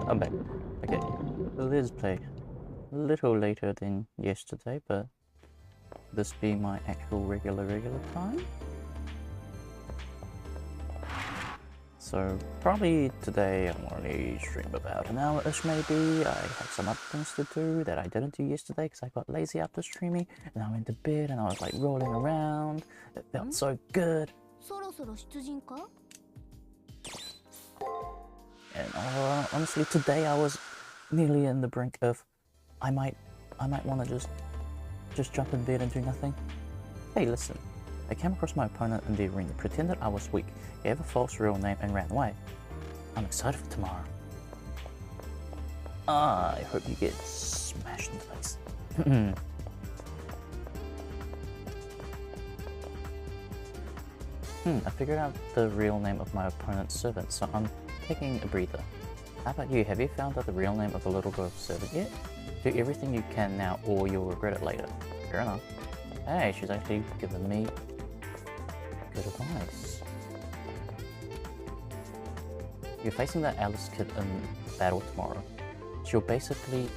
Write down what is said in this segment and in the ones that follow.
I'm back. Okay, let's play. A little later than yesterday, but this being my actual regular time. So probably today I'm only stream about an hour-ish maybe. I had some other things to do that I didn't do yesterday because I got lazy after streaming, and I went to bed and I was like rolling around. It felt so good. And honestly, today I was nearly in the brink of I might want to just jump in bed and do nothing. Hey, listen. I came across my opponent in the arena, pretended I was weak, gave a false real name, and ran away. I'm excited for tomorrow. I hope you get smashed in the face. I figured out the real name of my opponent's servant, so I'm taking a breather. How about you? Have you found out the real name of the little girl's servant yet? Do everything you can now or you'll regret it later. Fair enough. Hey, she's actually given me good advice. You're facing that Alice kid in battle tomorrow. She's basically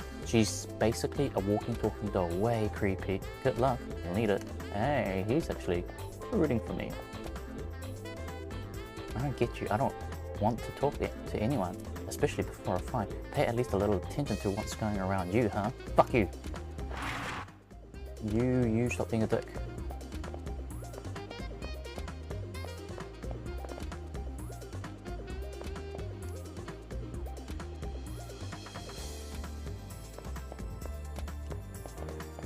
a walking, talking doll. Way creepy. Good luck. You'll need it. Hey, he's actually rooting for me. I don't get you. I don't want to talk to anyone, especially before a fight. Pay at least a little attention to what's going around you, huh? Fuck you. You stop being a dick.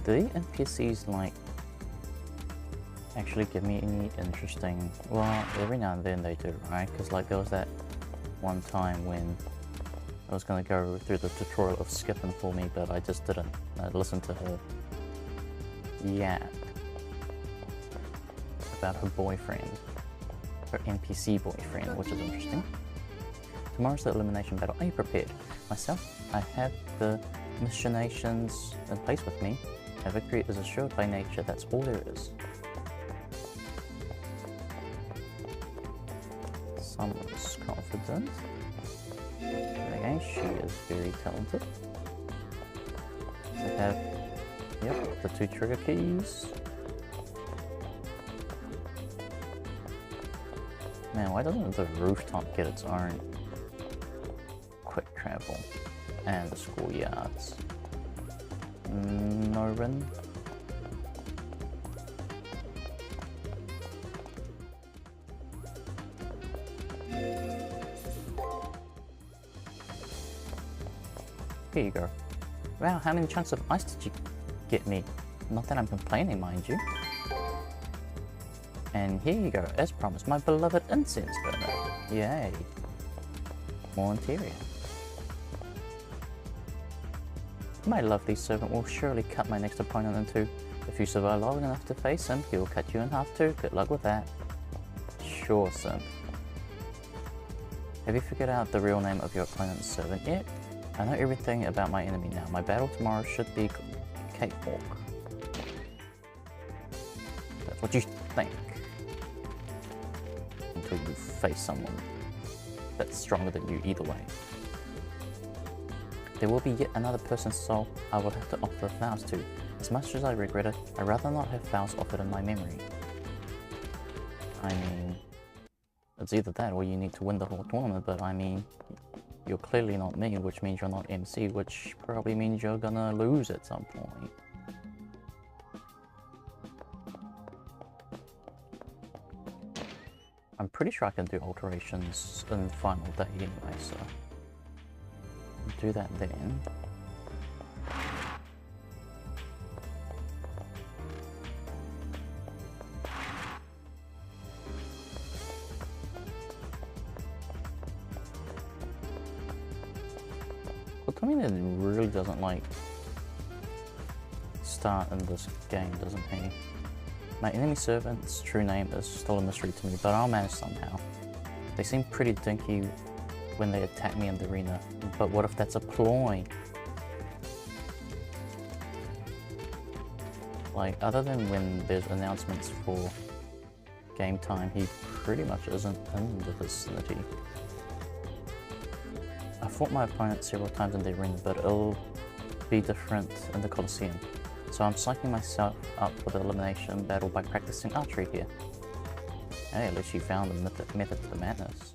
Do the NPCs like actually give me any interesting? Well, every now and then they do, right? Because like there was that one time when I was gonna go through the tutorial of skipping for me, but I just didn't. I listened to her yap about her boyfriend, her NPC boyfriend, which is interesting. Tomorrow's the elimination battle. Are you prepared? Myself, I have the machinations in place with me. A victory is assured by nature, that's all there is. Someone's confident. Okay, she is very talented. We have, yep, the 2 trigger keys. Man, why doesn't the rooftop get its own quick travel? And the schoolyards. Norrin. Here you go. Wow, how many chunks of ice did you get me? Not that I'm complaining, mind you. And here you go, as promised, my beloved incense burner. Yay. More interior. My lovely servant will surely cut my next opponent in two. If you survive long enough to face him, he'll cut you in half too. Good luck with that. Sure, simp. Have you figured out the real name of your opponent's servant yet? I know everything about my enemy now. My battle tomorrow should be cakewalk. That's what you think. Until you face someone that's stronger than you either way. There will be yet another person's soul I will have to offer vows to. As much as I regret it, I'd rather not have vows offered in my memory. I mean, it's either that or you need to win the whole tournament, but I mean, you're clearly not me, which means you're not MC, which probably means you're gonna lose at some point. I'm pretty sure I can do alterations in the final day anyway, so do that then. Well, Tommy really doesn't like start in this game, doesn't he? My enemy servant's true name is still a mystery to me, but I'll manage somehow. They seem pretty dinky when they attack me in the arena, but what if that's a ploy? Like, other than when there's announcements for game time, he pretty much isn't in the vicinity. fought my opponent several times in the arena, but it'll be different in the Colosseum. So I'm psyching myself up for the elimination battle by practicing archery here. Hey, at least you found the method to the madness.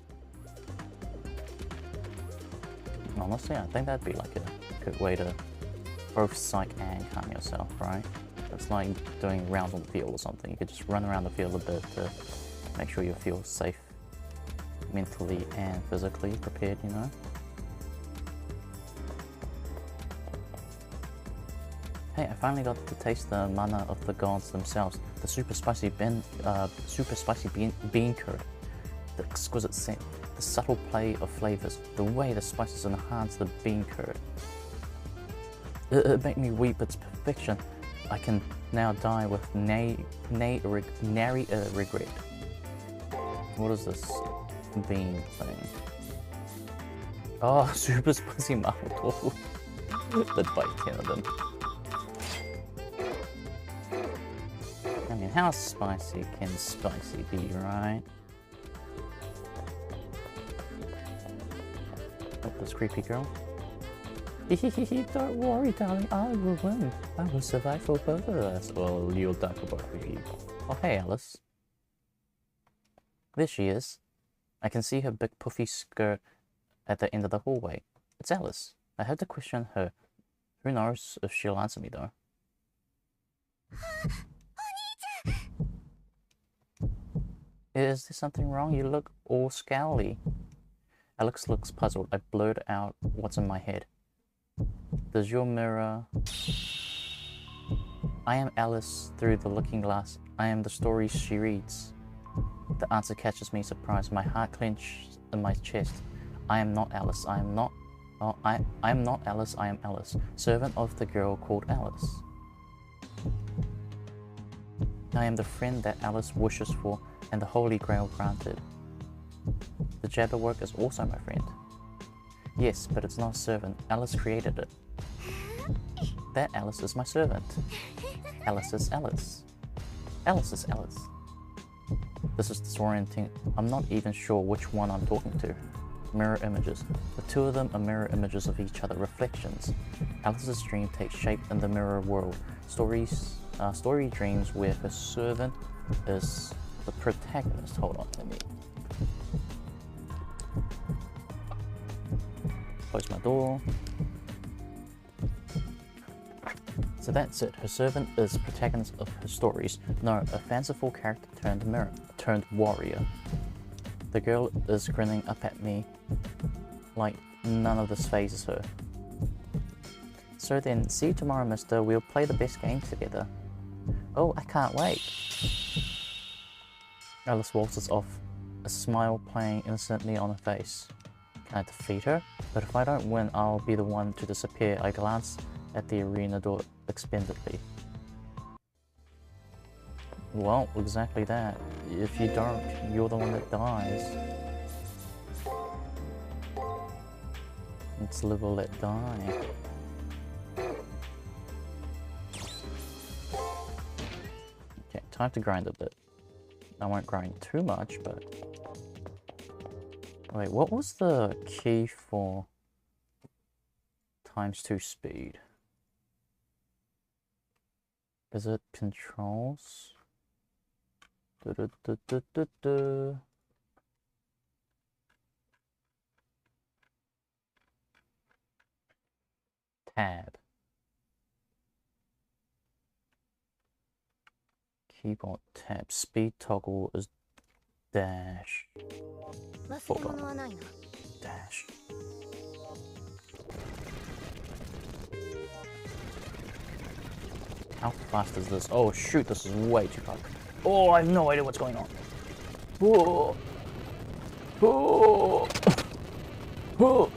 Honestly, I think that'd be like a good way to both psych and calm yourself, right? It's like doing rounds on the field or something. You could just run around the field a bit to make sure you feel safe mentally and physically prepared, you know? Hey, I finally got to taste the mana of the gods themselves. The super spicy bean curd. The exquisite scent. The subtle play of flavors. The way the spices enhance the bean curd. It made me weep its perfection. I can now die with nary regret. What is this bean thing? Oh, super spicy marble tofu. Let's buy 10 of them. I mean, how spicy can spicy be, right? Oh, this creepy girl. Don't worry, darling, I will win. I will survive for both of us. Well, you'll die for both of you. Oh, hey, Alice. There she is. I can see her big puffy skirt at the end of the hallway. It's Alice. I have to question her. Who knows if she'll answer me, though. Is there something wrong? You look all scowly. Alex looks puzzled. I blurt out what's in my head. Does your mirror... I am Alice through the looking glass. I am the stories she reads. The answer catches me surprised. My heart clenches in my chest. I am not Alice. I am not... Oh, I am not Alice. I am Alice. Servant of the girl called Alice. I am the friend that Alice wishes for and the Holy Grail granted. The Jabberwock is also my friend. Yes, but it's not a servant. Alice created it. That Alice is my servant. Alice is Alice. Alice is Alice. This is disorienting. I'm not even sure which one I'm talking to. Mirror images. The two of them are mirror images of each other, reflections. Alice's dream takes shape in the mirror world. Story dreams where her servant is the protagonist. Hold on, let me close my door. So that's it. Her servant is protagonist of her stories. No, a fanciful character turned warrior. The girl is grinning up at me like none of this phases her. So then, see you tomorrow, mister. We'll play the best game together. Oh, I can't wait. Alice waltzes off, a smile playing innocently on her face. Can I defeat her? But if I don't win, I'll be the one to disappear. I glance at the arena door expectantly. Well, exactly that. If you don't, you're the one that dies. Let's live or let die. Okay, time to grind a bit. I won't grind too much, but... Wait, what was the key for ×2 speed? Is it controls? Tab. Keyboard tab. Speed toggle is dash. Hold on. Dash. How fast is this? Oh shoot, this is way too fast. Oh, I have no idea what's going on. Oh. Oh. Oh.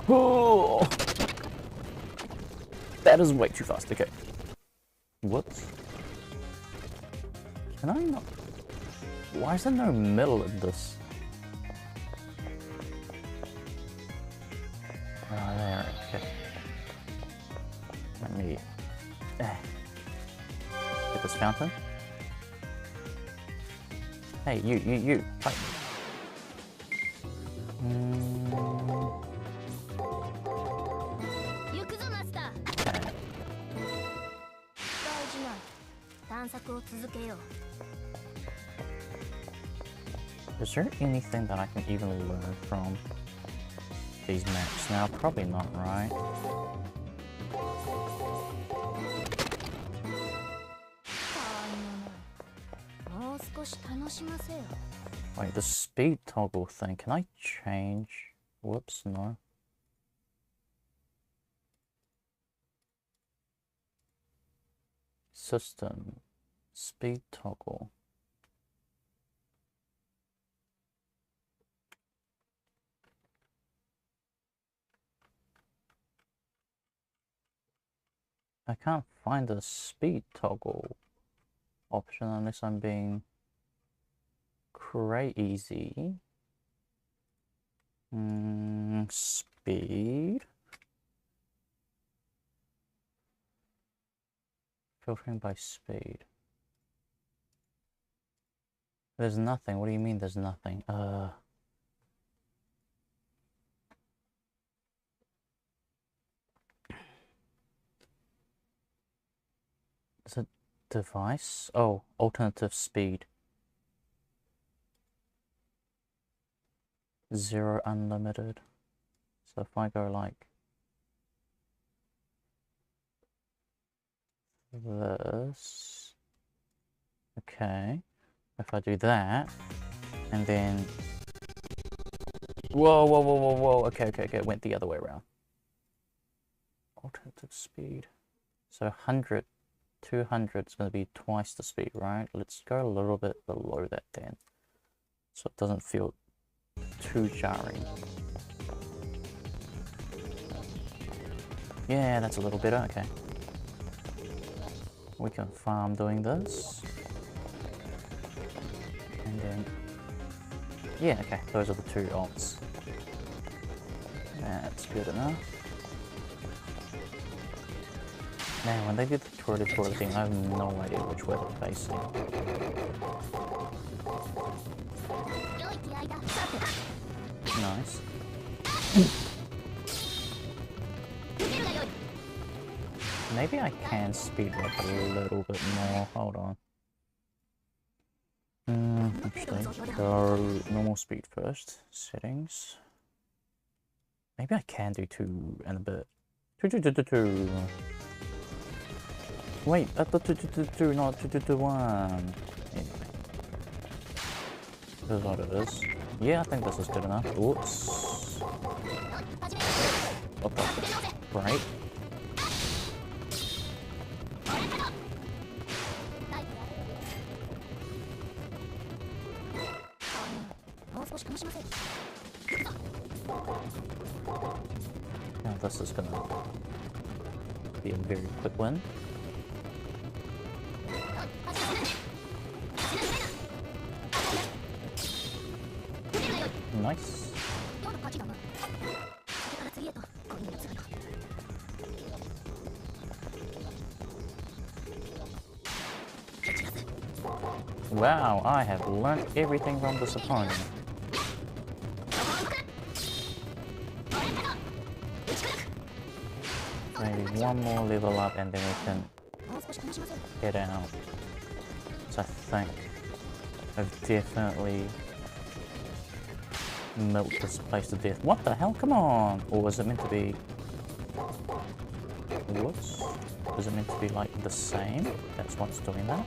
Oh. That is way too fast. Okay. Whoops. Can I not? Why is there no middle in this? Oh, there. Okay. Let me get this fountain. Hey, you, fight. Is there anything that I can even learn from these maps now? Probably not, right? Wait, the speed toggle thing, can I change? Whoops, no. System, speed toggle. I can't find the speed toggle option unless I'm being crazy. Speed. Filtering by speed. There's nothing. What do you mean there's nothing? Is it device? Oh, alternative speed. 0 unlimited. So if I go like this, okay, if I do that, and then, whoa, okay, it went the other way around. Alternative speed. So 100, 200 is going to be twice the speed, right? Let's go a little bit below that then, so it doesn't feel too jarring. Yeah, that's a little better, okay. We can farm doing this. And then, yeah, okay, those are the two alts. That's good enough. Man, when they did the tour thing, I have no idea which way they're facing. Nice. Maybe I can speed up a little bit more. Hold on. Actually, go normal speed first. Settings. Maybe I can do 2 and a bit. 2. Wait, I thought 2, not 1. Anyway. This is what it is. Yeah, I think this is good enough. Oops. What the? Right. Now this is gonna be a very quick one. Nice. Wow, I have learned everything from this opponent. Maybe one more level up and then we can get out. So I think I've definitely milked this place to death. What the hell? Come on! Or was it meant to be... Whoops. Was it meant to be like the same? That's what's doing that.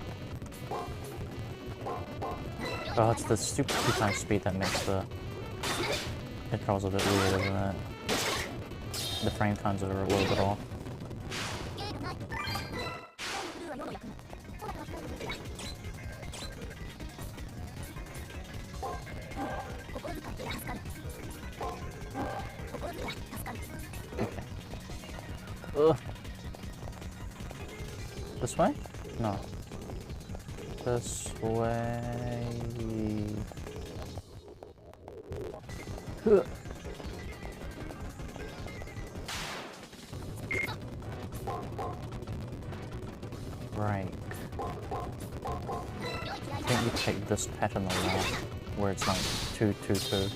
Oh, it's the stupid 2 times speed that makes the controls a bit weird, isn't it? The frame times are a little bit off. Okay. Ugh. This way? No. This way. Ugh. Right. I think you take this pattern a lot, where it's like 2, 2, 2.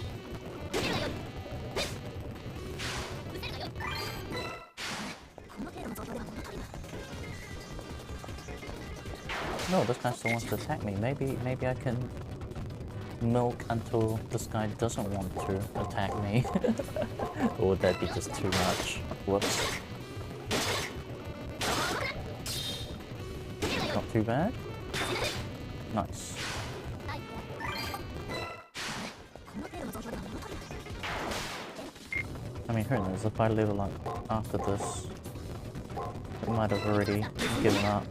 No, this guy still wants to attack me. Maybe I can milk until this guy doesn't want to attack me. Or would that be just too much? Whoops. Not too bad. Nice. I mean, who knows, if I level up after this, I might have already given up.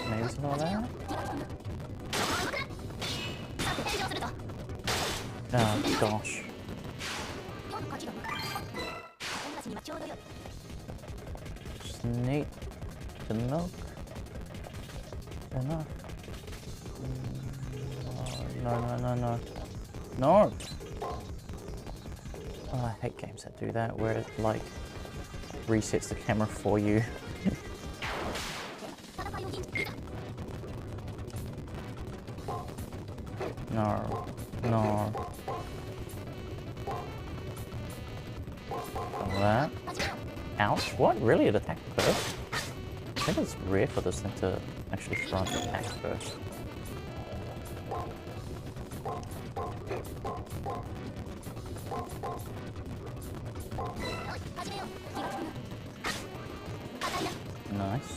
Maybe some of that? Oh gosh. Just need to milk enough. No. No! Oh, I hate games that do that, where it like resets the camera for you. No. That. Ouch, what? Really? It attacked first? I think it's rare for this thing to actually throw an attack first. Nice.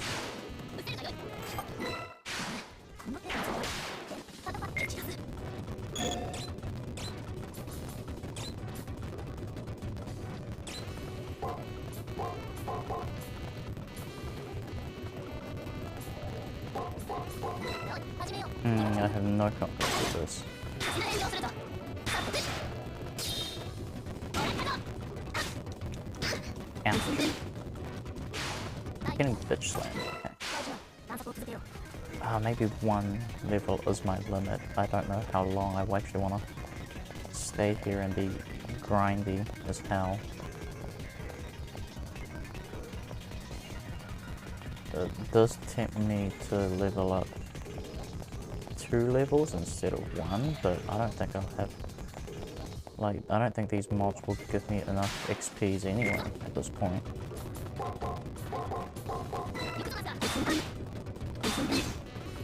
I have no confidence with this. Ouch. Getting bitch slammed, okay. Maybe one level is my limit. I don't know how long I actually want to stay here and be grindy as hell. It does tempt me to level up 2 levels instead of 1, but I don't think I'll have, like, I don't think these mobs will give me enough XPs anyway at this point.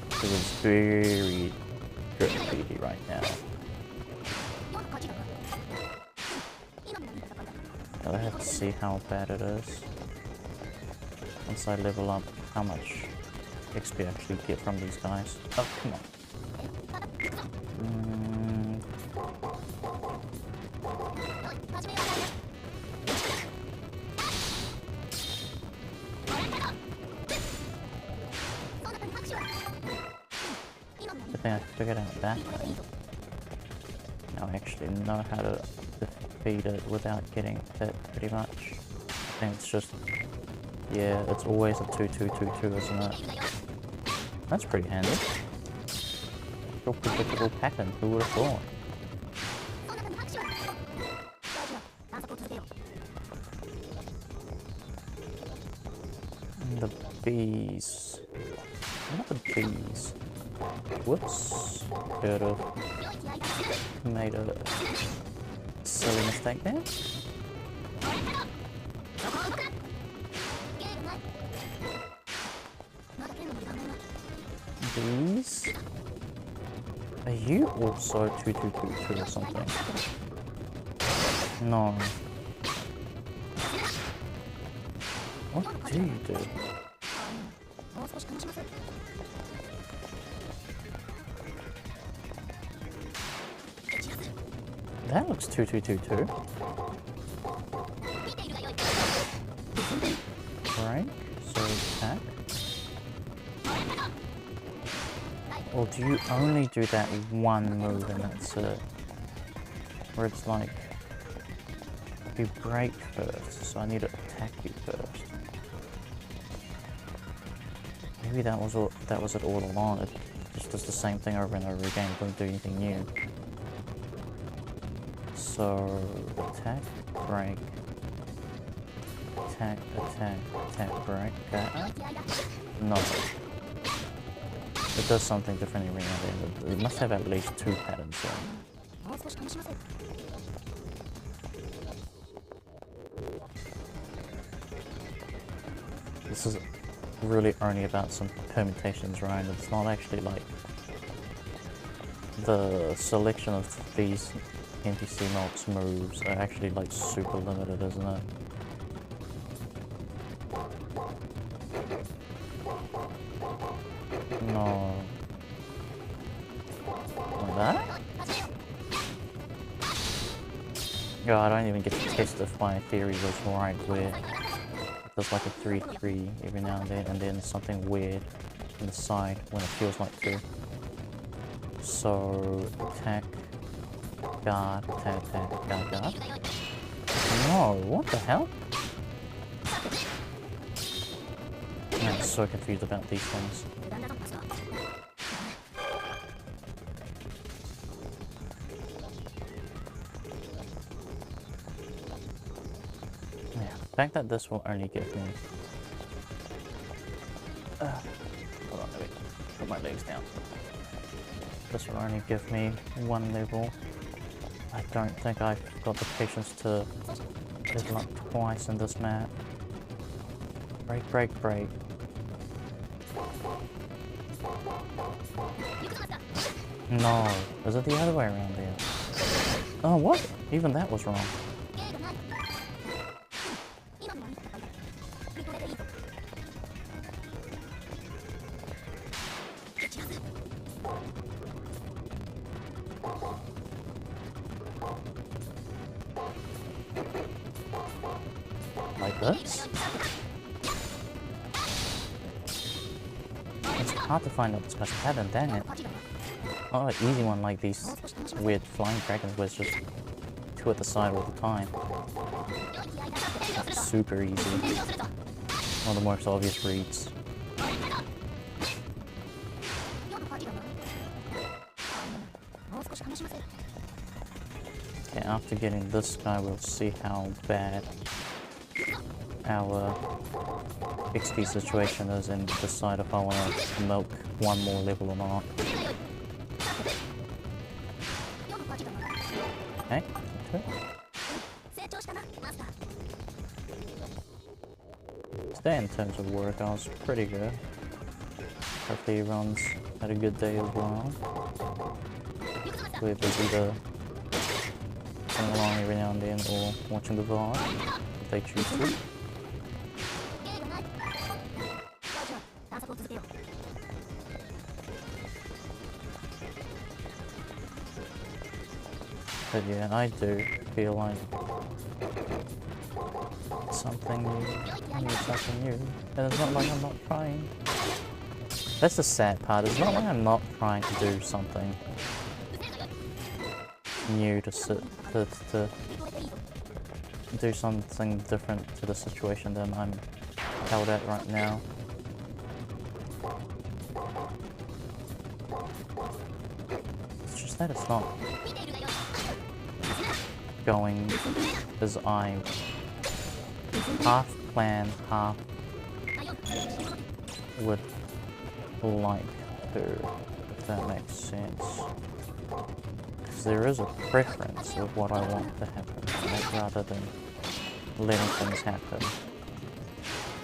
Because it's very drip feedy right now. I'll have to see how bad it is once I level up, how much XP I actually get from these guys. Oh, come on. I think I figured out that way. Now I actually know how to defeat it without getting hit pretty much. I think it's just, yeah, it's always a 2-2-2-2, isn't it? That's pretty handy. Real predictable pattern, who would have thought? And the bees. Not the bees. Whoops. Could have made a silly mistake there. Bees? Are you also 2-2-2-2 or something? No. What do you do? That looks 2-2-2-2. Right, so attack. Or do you only do that one move and that's it? Where it's like, you break first, so I need to attack you first. Maybe that was it all along. It just does the same thing over and over again, doesn't do anything new. So attack, break, attack, break. Okay. No. It does something different every now and then. It must have at least 2 patterns there. This is really only about some permutations, right? It's not actually like the selection of these NPC Melt's moves are actually like super limited, isn't it? No. Like that? Oh, I don't even get to test if my theory was right, where there's like a 3-3 every now and then something weird on the side when it feels like 2. So, attack, guard, attack, attack, guard, guard. No, what the hell? I'm so confused about these things. The fact that this will only give me... hold on, let me put my legs down. This will only give me 1 level. I don't think I've got the patience to level up twice in this map. Break, break, break. No, is it the other way around there? Oh, what? Even that was wrong. Like this? It's hard to find a special pattern, dang it. Oh, an easy one like these weird flying dragons where it's just 2 at the side all the time. That's super easy. One of the most obvious reads. Okay, after getting this guy, we'll see how bad our XP situation is and decide if I want to milk 1 more level or not. Okay, today in terms of work I was pretty good. Hopefully everyone's had a good day as well. We're busy to sing along every now and then or watching the VOD if they choose to. But yeah, I do feel like something new. And it's not like I'm not trying. That's the sad part, it's not like I'm not trying to do something new to do something different to the situation that I'm held at right now. It's just that it's not going as I half plan, half would like to, if that makes sense. Because there is a preference of what I want to happen, right, rather than letting things happen.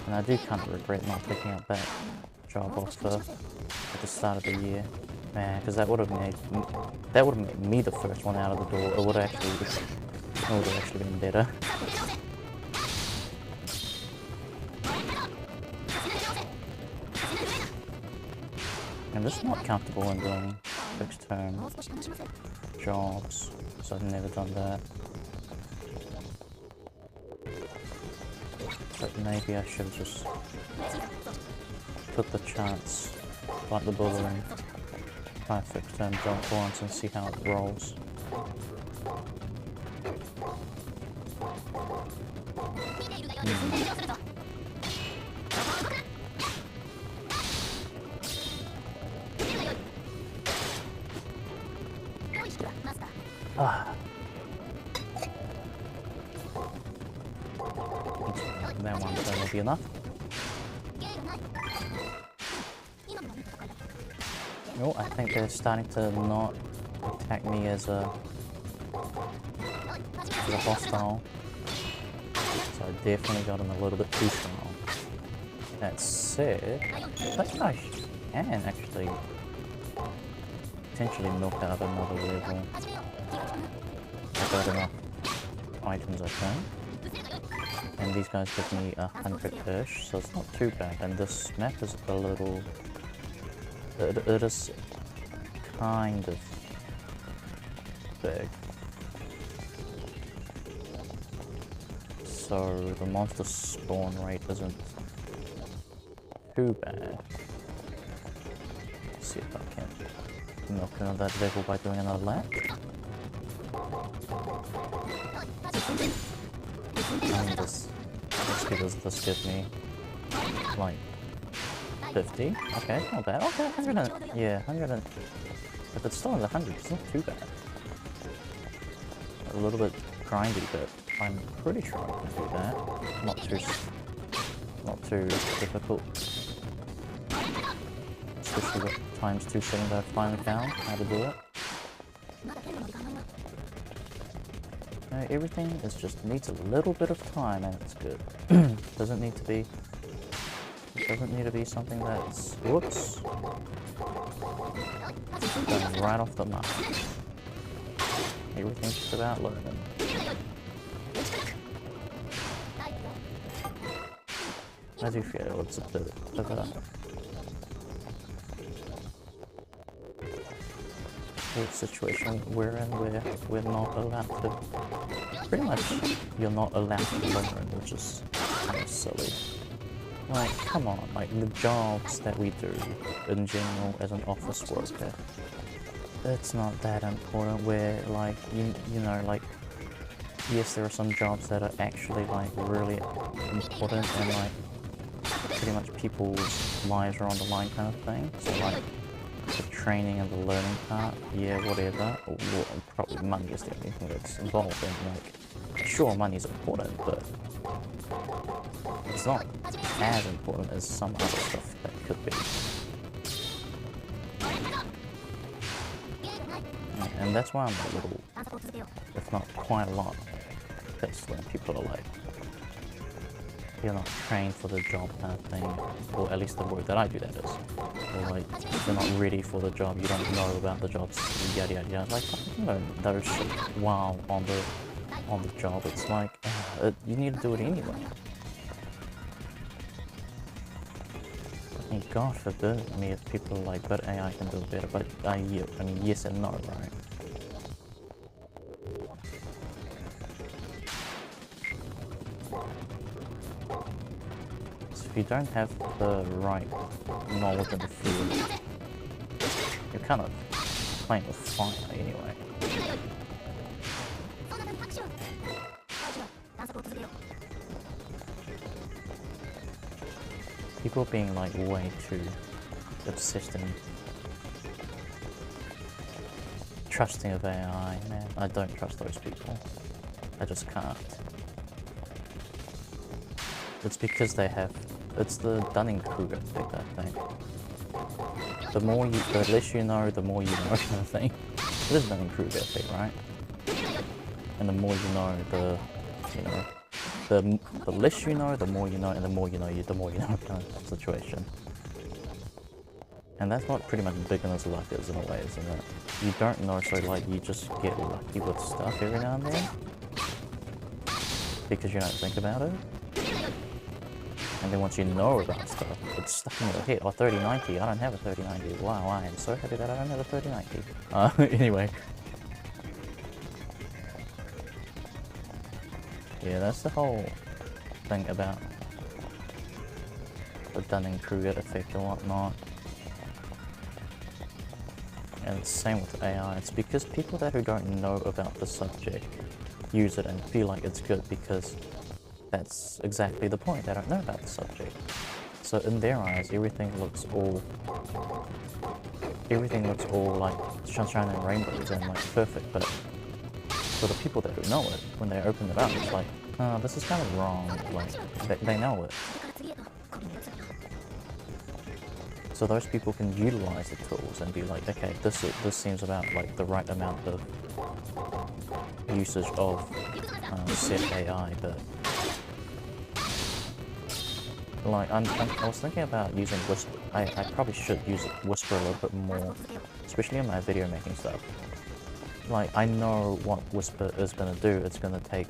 And I do kind of regret not picking up that job offer at the start of the year. Man, because that would have made me the first one out of the door. It would have actually been better. I'm just not comfortable in doing fixed term jobs, so I've never done that. But maybe I should just put the chance, like the bullet, and try a fixed term job for once and see how it rolls. That one will be enough. Oh, I think they're starting to not attack me as a hostile. So I definitely got him a little bit too strong. That said, that guy can actually potentially milk out another level. I got enough items, I think. And these guys give me 100-ish, so it's not too bad. And this map is a little... It is kind of big. So the monster spawn rate isn't too bad. Let's see if I can milk another level by doing another lap. And this does this give me like 50? Okay, not bad. Okay, 100 and, yeah, 100 and, if it's still in the 100, it's not too bad. A little bit grindy, but I'm pretty sure I can do that. Not too difficult. Especially with times 2 settings that I finally found how to do it. Everything is just needs a little bit of time and it's good. Doesn't need to be something that's whoops done right off the mark. Everything's just about learning. I do feel it's a bit of a weird situation we're in where we're not allowed to, pretty much you're not allowed to learn, which is kind of silly. Like, come on, like the jobs that we do in general as an office worker, it's not that important where like, you know, like, yes, there are some jobs that are actually like really important and like pretty much people's lives are on the line kind of thing, so like the training and the learning part, yeah, whatever, or probably money is the only thing that's involved, and like, sure, money's important, but it's not as important as some other stuff that could be. And that's why I'm a little, if not quite a lot, pissed when people are like, you're not trained for the job kind of thing, or at least the work that I do, that is. Or like, you're not ready for the job, you don't know about the jobs, yada yada yada. Like, you know, those shit while on the job, it's like, you need to do it anyway. I mean, God forbid, I mean, if people are like, but AI can do it better, but I mean, yes and no, right? If you don't have the right knowledge in the field, you're kind of playing with fire anyway. People being like way too obsessed and trusting of AI, man. I don't trust those people. I just can't. It's because they have, it's the Dunning-Kruger effect, I think. The less you know, the more you know kind of thing. It is Dunning-Kruger effect, right? And the more you know, the less you know, the more you know, and the more you know, the more you know kind of situation. And that's what pretty much beginner's luck is in a way, isn't it? You don't know, so like you just get lucky with stuff every now and then. Because you don't think about it. And then once you know about stuff, it's stuck in your head. Oh, 3090, I don't have a 3090. Wow, I am so happy that I don't have a 3090. Anyway. Yeah, that's the whole thing about the Dunning-Kruger effect and whatnot. And it's the same with AI. It's because people who don't know about the subject use it and feel like it's good because that's exactly the point. They don't know about the subject. So in their eyes, everything looks all like sunshine and rainbows and like perfect. But for the people that don't know it, when they open it up, it's like, oh, this is kind of wrong. Like they know it. so those people can utilize the tools and be like, okay, this seems about like the right amount of usage of said AI, but like I was thinking about using Whisper. I probably should use Whisper a little bit more, especially in my video making stuff. Like, I know what Whisper is going to do. It's going to take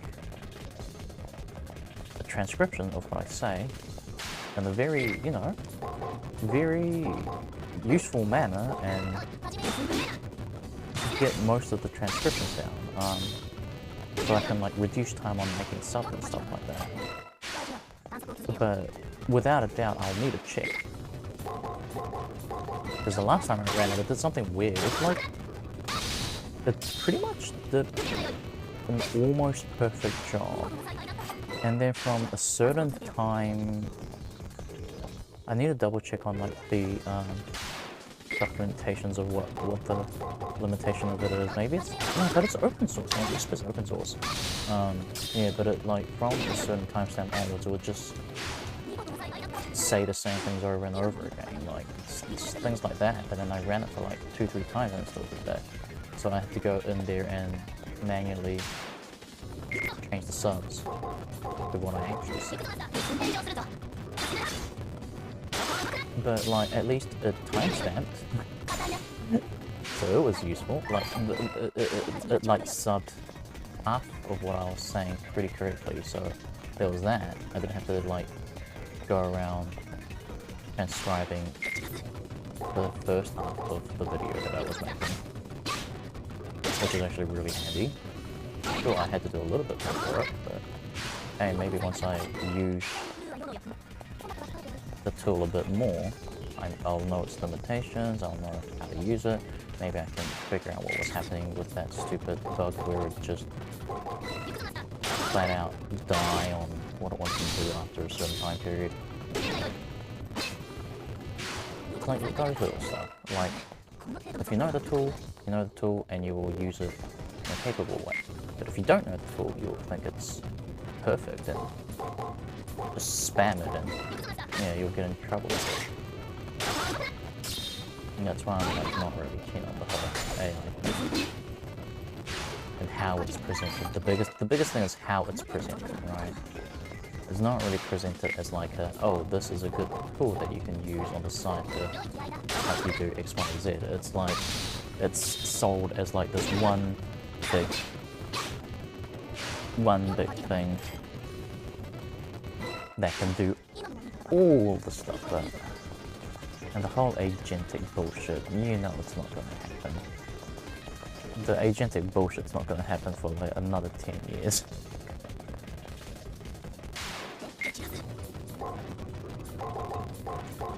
a transcription of what I say in a very, you know, very useful manner and get most of the transcriptions down. So I can like reduce time on making sub and stuff like that. But without a doubt, I'll need a check. Because the last time I ran it did something weird. It's like, it pretty much did an almost perfect job. And then from a certain time, I need to double check on like the documentations of what the limitation of it is. Maybe it's, no, but it's open source. Maybe it's open source. Yeah, but it like from a certain timestamp onwards, it would just say the same things over and over again, like things like that. But then I ran it for like 2-3 times and it still did that. So I had to go in there and manually change the subs to what I actually said. But like at least it timestamped, so it was useful. Like it like subbed half of what I was saying pretty correctly. So there was that. I didn't have to like go around transcribing the first half of the video that I was making, which is actually really handy. Sure, I had to do a little bit more for it, but hey, maybe once I use the tool a bit more, I'll know its limitations, I'll know how to use it. Maybe I can figure out what was happening with that stupid bug where it just flat out die on what it wants to do after a certain time period. It's like those little stuff. Like, if you know the tool, and you will use it in a capable way. But if you don't know the tool, you'll think it's perfect and just spam it, and yeah, you'll get in trouble with it. And that's why I'm like not really keen on the whole AI thing and how it's presented. The biggest thing is how it's presented, right? It's not really presented as like a, oh, this is a good tool that you can use on the side to help you do X, Y, Z. It's like, it's sold as like this one big thing that can do all the stuff that, and the whole agentic bullshit, you know it's not gonna happen. The agentic bullshit's not gonna happen for like another 10 years.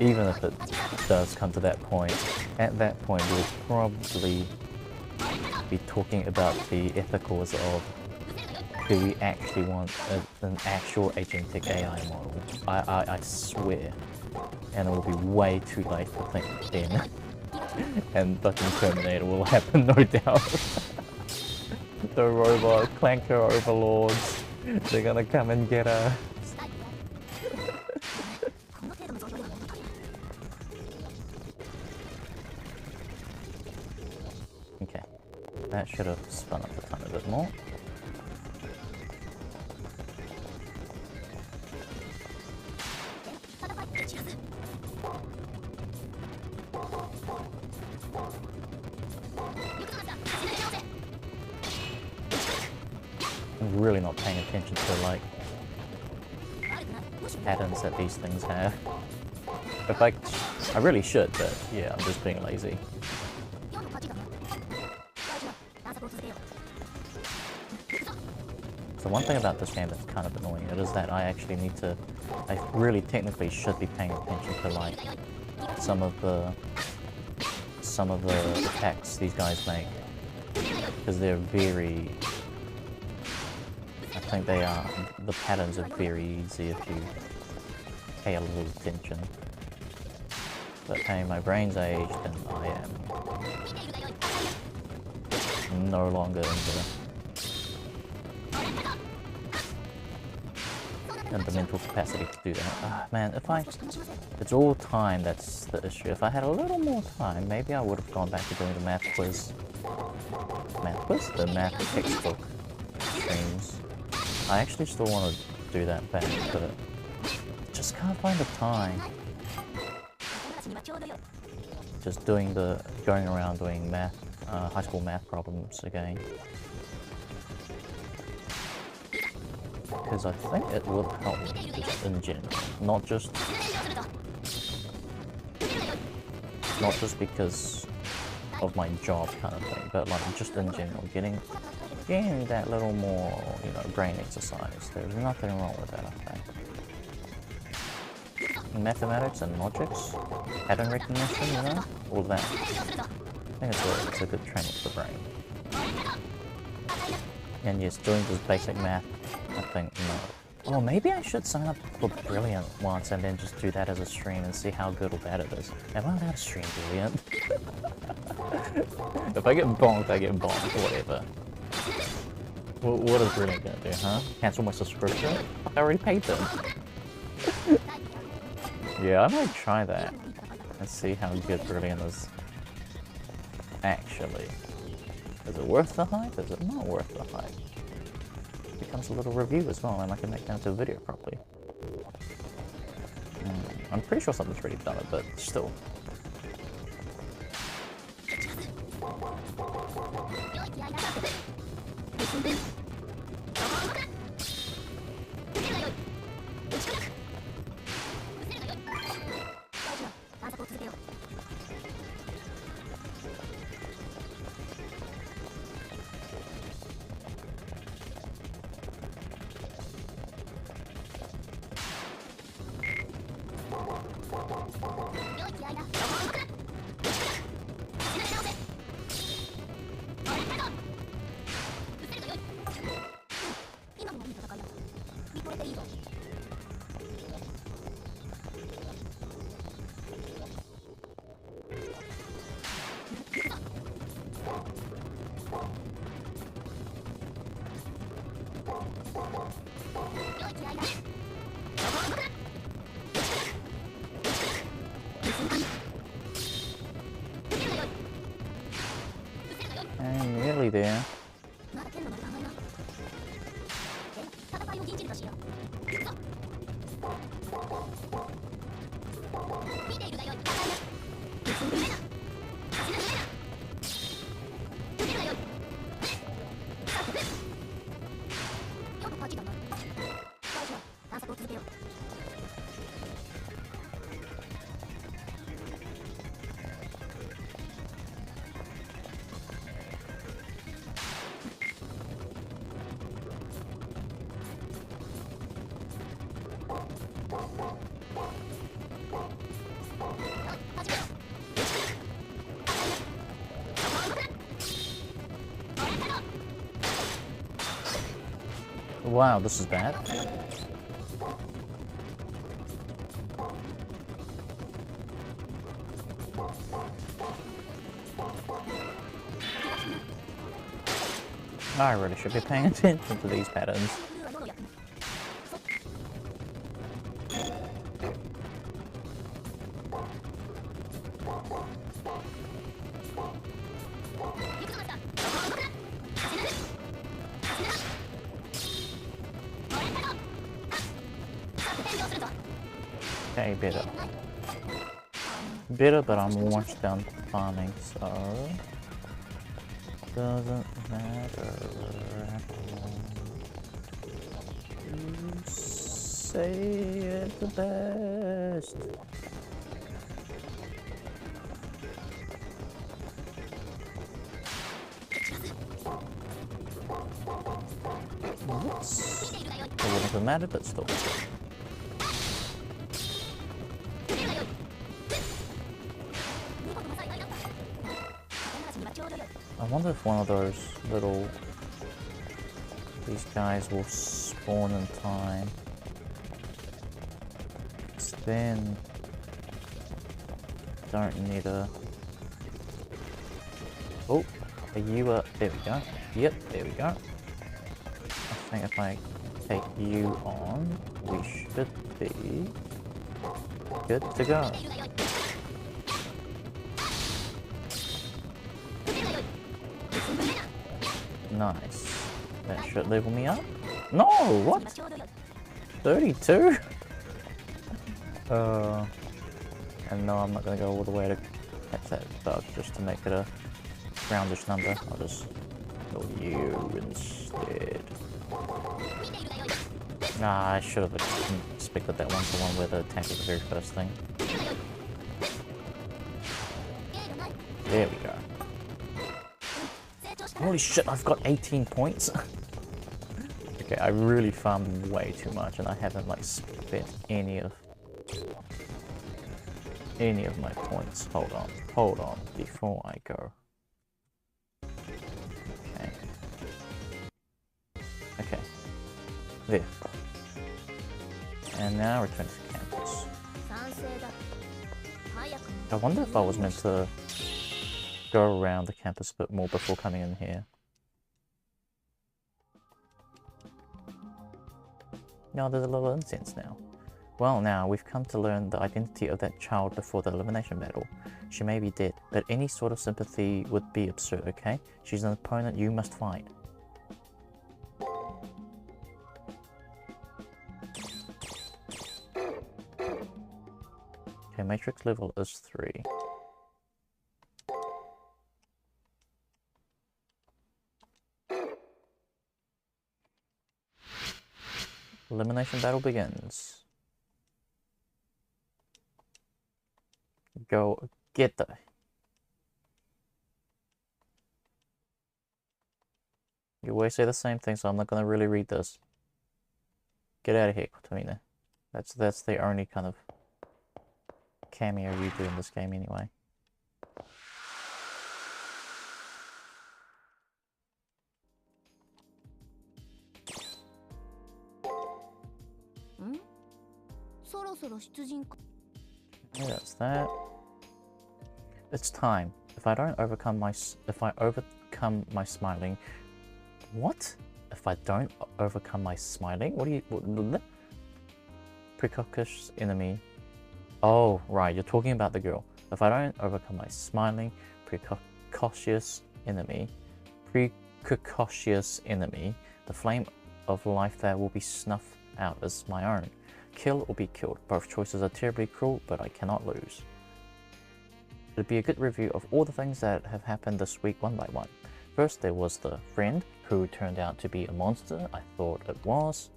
Even if it does come to that point, at that point we'll probably be talking about the ethicals of, do we actually want an actual agentic AI model? I swear. And it will be way too late to think then. And fucking Terminator will happen, no doubt. The robot clanker overlords, they're gonna come and get us. Okay, that should have spun up the time a bit more. I'm really not paying attention to like patterns that these things have. If I really should, but yeah, I'm just being lazy. So one thing about this game that's kind of annoying, it is that I actually need to, I really technically should be paying attention to like some of the attacks these guys make, because they're very, I think they are, the patterns are very easy if you pay a little attention. But hey, my brain's aged and I am no longer into and the mental capacity to do that. Man, it's all time that's the issue. If I had a little more time, maybe I would have gone back to doing the math quiz? The math textbook streams. I actually still want to do that back, but just can't find the time. Just going around doing math, high school math problems again. Because I think it will help just in general, not just because of my job kind of thing, but like just in general, getting that little more, you know, brain exercise. There's nothing wrong with that, I think. Mathematics and logics, pattern recognition, you know, all that. I think it's a good training for the brain. And yes, doing this basic math, I think, no. Oh, maybe I should sign up for Brilliant once and then just do that as a stream and see how good or bad it is. Am I allowed to stream Brilliant? If I get bonked, I get bonked, whatever. What is Brilliant gonna do, huh? Cancel my subscription? I already paid them. Yeah, I might try that and see how good Brilliant is. Actually. Is it worth the hype? Is it not worth the hype? It becomes a little review as well, and I can make that into a video properly. I'm pretty sure something's already done it, but still. I'm nearly there. Wow, this is bad. I really should be paying attention to these patterns. Okay, better, but I'm almost done farming, so doesn't matter. You say it the best. Oops. It wouldn't have mattered, but still. I wonder if one of those these guys will spawn in time. Then don't need a. Oh, are you there we go. Yep, there we go. I think if I take you on, we should be good to go. Nice. That should level me up. No, what? 32? And no, I'm not gonna go all the way to catch that bug just to make it a roundish number. I'll just kill you instead. Nah, I should have expected that one-to-one where the attack was the very first thing. There we go. Holy shit, I've got 18 points. Okay, I really farmed way too much and I haven't like spent any of my points. Hold on, before I go. Okay. There. And now return to campus. I wonder if I was meant to go around the campus a bit more before coming in here. No, there's a little incense now. Well, now we've come to learn the identity of that child before the elimination battle. She may be dead, but any sort of sympathy would be absurd, okay? She's an opponent you must fight. Okay, Matrix level is 3. Elimination battle begins. Go get the... You always say the same thing, so I'm not gonna really read this. Get out of here, Tamina. That's the only kind of cameo you do in this game anyway. Yeah, that's that. It's time. If I overcome my smiling, what? If I don't overcome my smiling, what do you? Precocious enemy. Oh, right. You're talking about the girl. If I don't overcome my smiling, precocious enemy, the flame of life there will be snuffed out as my own. Kill or be killed. Both choices are terribly cruel, but I cannot lose. It'd be a good review of all the things that have happened this week one by one. First, there was the friend, who turned out to be a monster. I thought it was,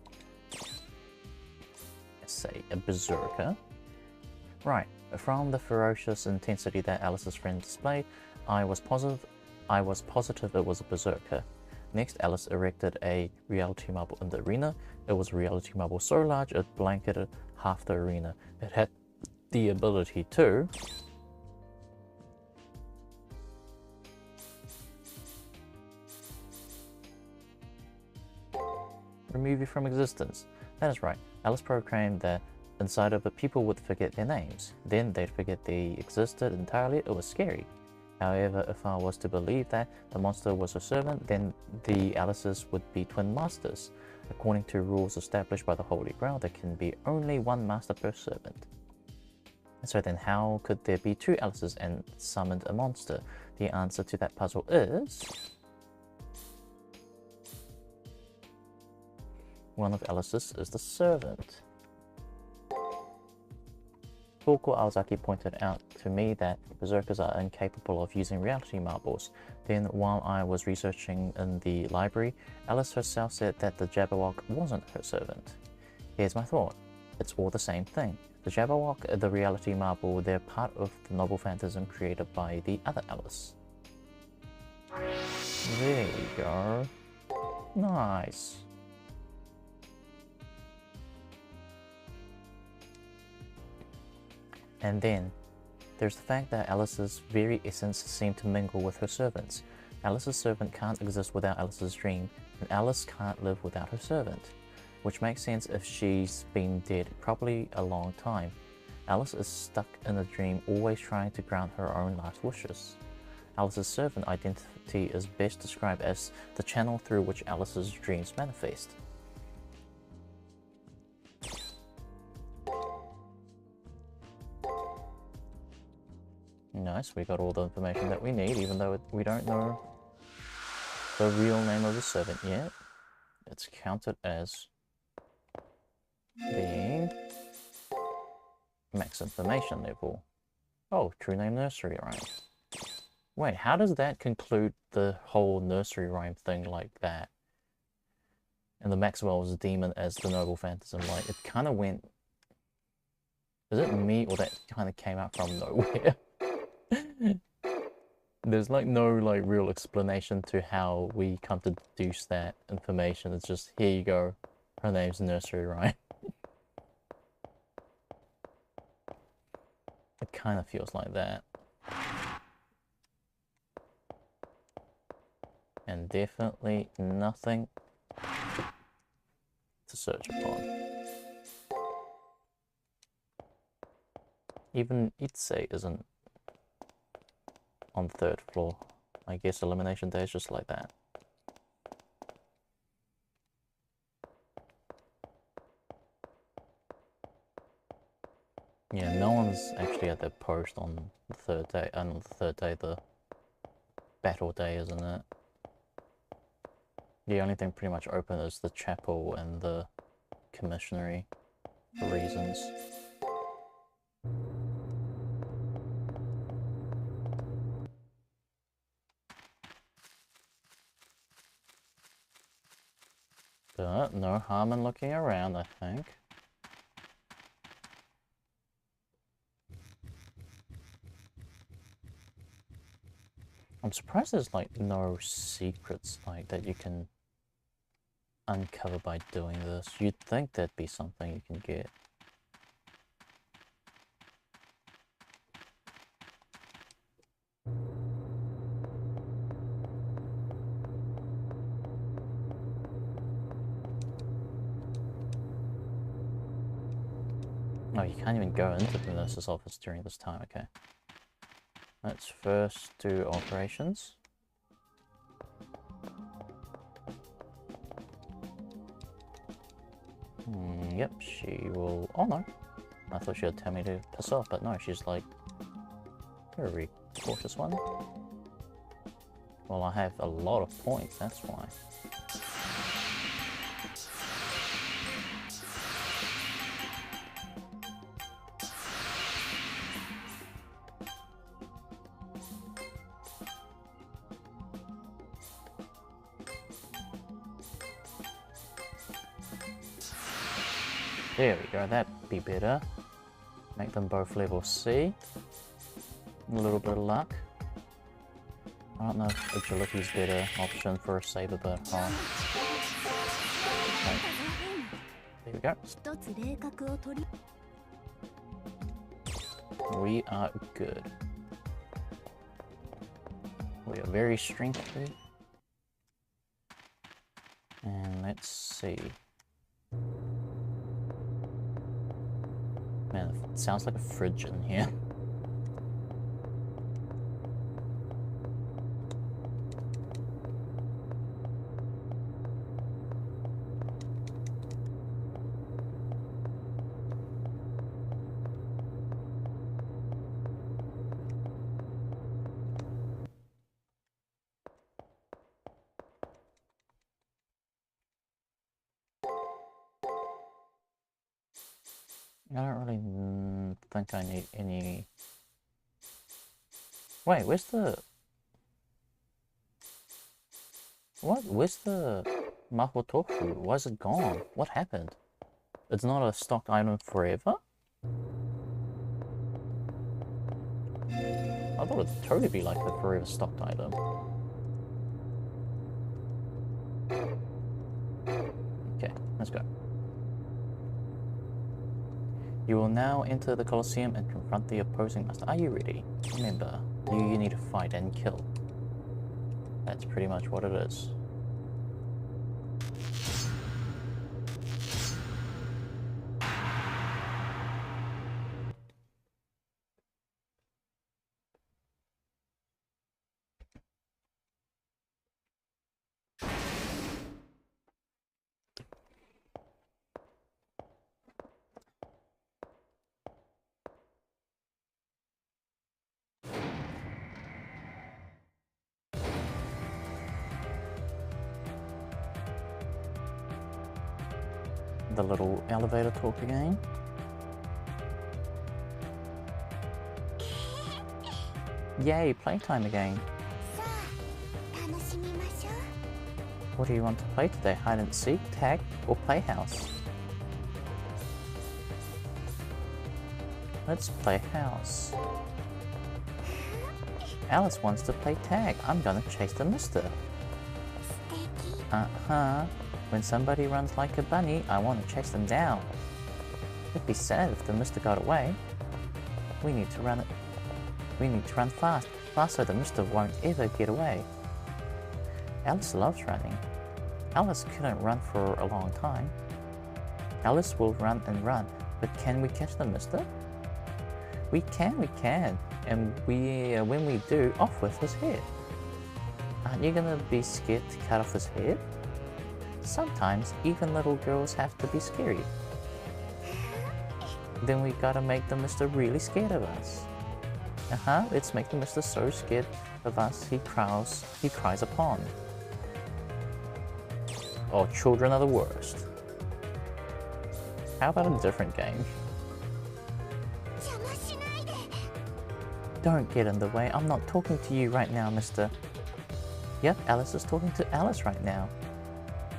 let's say, a berserker. Right, from the ferocious intensity that Alice's friend displayed, I was positive it was a berserker. Next, Alice erected a reality marble in the arena. It was a reality marble so large it blanketed half the arena. It had the ability to remove you from existence. That is right. Alice proclaimed that inside of it people would forget their names. Then they'd forget they existed entirely. It was scary. However, if I was to believe that the monster was her servant, then the Alices would be twin masters. According to rules established by the Holy Grail, there can be only one master per servant. So then how could there be two Alices and summoned a monster? The answer to that puzzle is... one of Alice's is the servant. Toko Aozaki pointed out to me that berserkers are incapable of using reality marbles. Then, while I was researching in the library, Alice herself said that the Jabberwock wasn't her servant. Here's my thought. It's all the same thing. The Jabberwock, the reality marble, they're part of the novel phantasm created by the other Alice. There we go. Nice. And then, there's the fact that Alice's very essence seemed to mingle with her servant's. Alice's servant can't exist without Alice's dream, and Alice can't live without her servant. Which makes sense if she's been dead probably a long time. Alice is stuck in a dream, always trying to grant her own last wishes. Alice's servant identity is best described as the channel through which Alice's dreams manifest. nice. We got all the information that we need, even though we don't know the real name of the servant yet. It's counted as being max information level. Oh, true name nursery rhyme. Wait, how does that conclude the whole nursery rhyme thing like that? And the Maxwell's demon as the noble phantasm, like, it kind of went... Is it me, or that kind of came out from nowhere? There's, like, no, like, real explanation to how we come to deduce that information. It's just, here you go, her name's Nursery Rhyme. It kind of feels like that. And definitely nothing to search upon. Even Itse isn't on the 3rd floor. I guess elimination day is just like that. Yeah, no one's actually at their post on the 3rd day, and on the 3rd day, the battle day, isn't it? The only thing pretty much open is the chapel and the commissionary for reasons. But no harm in looking around, I think. I'm surprised there's like no secrets like that you can uncover by doing this. You'd think that'd be something you can get. Oh, you can't even go into the nurse's office during this time, okay. Let's first do operations. Yep, she will... Oh no, I thought she would tell me to piss off, but no, she's like... You're a very cautious one. Well, I have a lot of points, that's why. There we go, that'd be better. Make them both level C. A little bit of luck. I don't know if agility's better option for a saber, but okay. There we go. We are good. We are very strengthy. And let's see. Man, it sounds like a fridge in here. I don't really think I need any... Wait, where's the... What? Where's the Mapo Tofu? Why is it gone? What happened? It's not a stocked item forever? I thought it'd totally be like a forever stocked item. Okay, let's go. You will now enter the Colosseum and confront the opposing master. Are you ready? Remember, you need to fight and kill. That's pretty much what it is. the little elevator talk again. Yay, playtime again. What do you want to play today? Hide and seek, tag, or playhouse? Let's play house. Alice wants to play tag. I'm gonna chase the mister. When somebody runs like a bunny, I want to chase them down. It'd be sad if the mister got away. We need to run fast so the mister won't ever get away. Alice loves running. Alice couldn't run for a long time. Alice will run and run, but can we catch the mister? We can, and when we do, off with his head. Aren't you gonna be scared to cut off his head? Sometimes even little girls have to be scary. Then we gotta make the mister really scared of us. Let's make the mister so scared of us he cries upon. Oh, children are the worst. How about a different game? Don't get in the way. I'm not talking to you right now, mister. Yep, Alice is talking to Alice right now.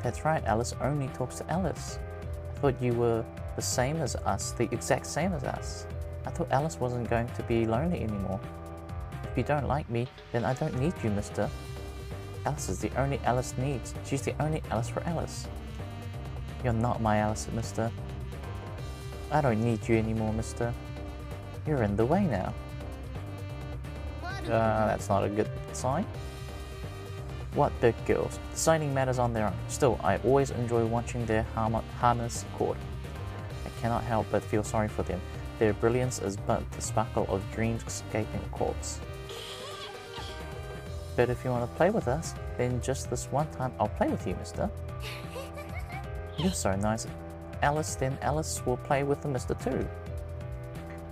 That's right, Alice only talks to Alice. I thought you were the same as us, the exact same as us. I thought Alice wasn't going to be lonely anymore. If you don't like me, then I don't need you, mister. Alice is the only Alice needs. She's the only Alice for Alice. You're not my Alice, mister. I don't need you anymore, mister. You're in the way now. That's not a good sign. What big girls. Deciding matters on their own. Still, I always enjoy watching their harness cord. I cannot help but feel sorry for them. Their brilliance is but the sparkle of dreams escaping a corpse. But if you want to play with us, then just this one time I'll play with you, mister. You're so nice. Alice, then Alice will play with the mister too.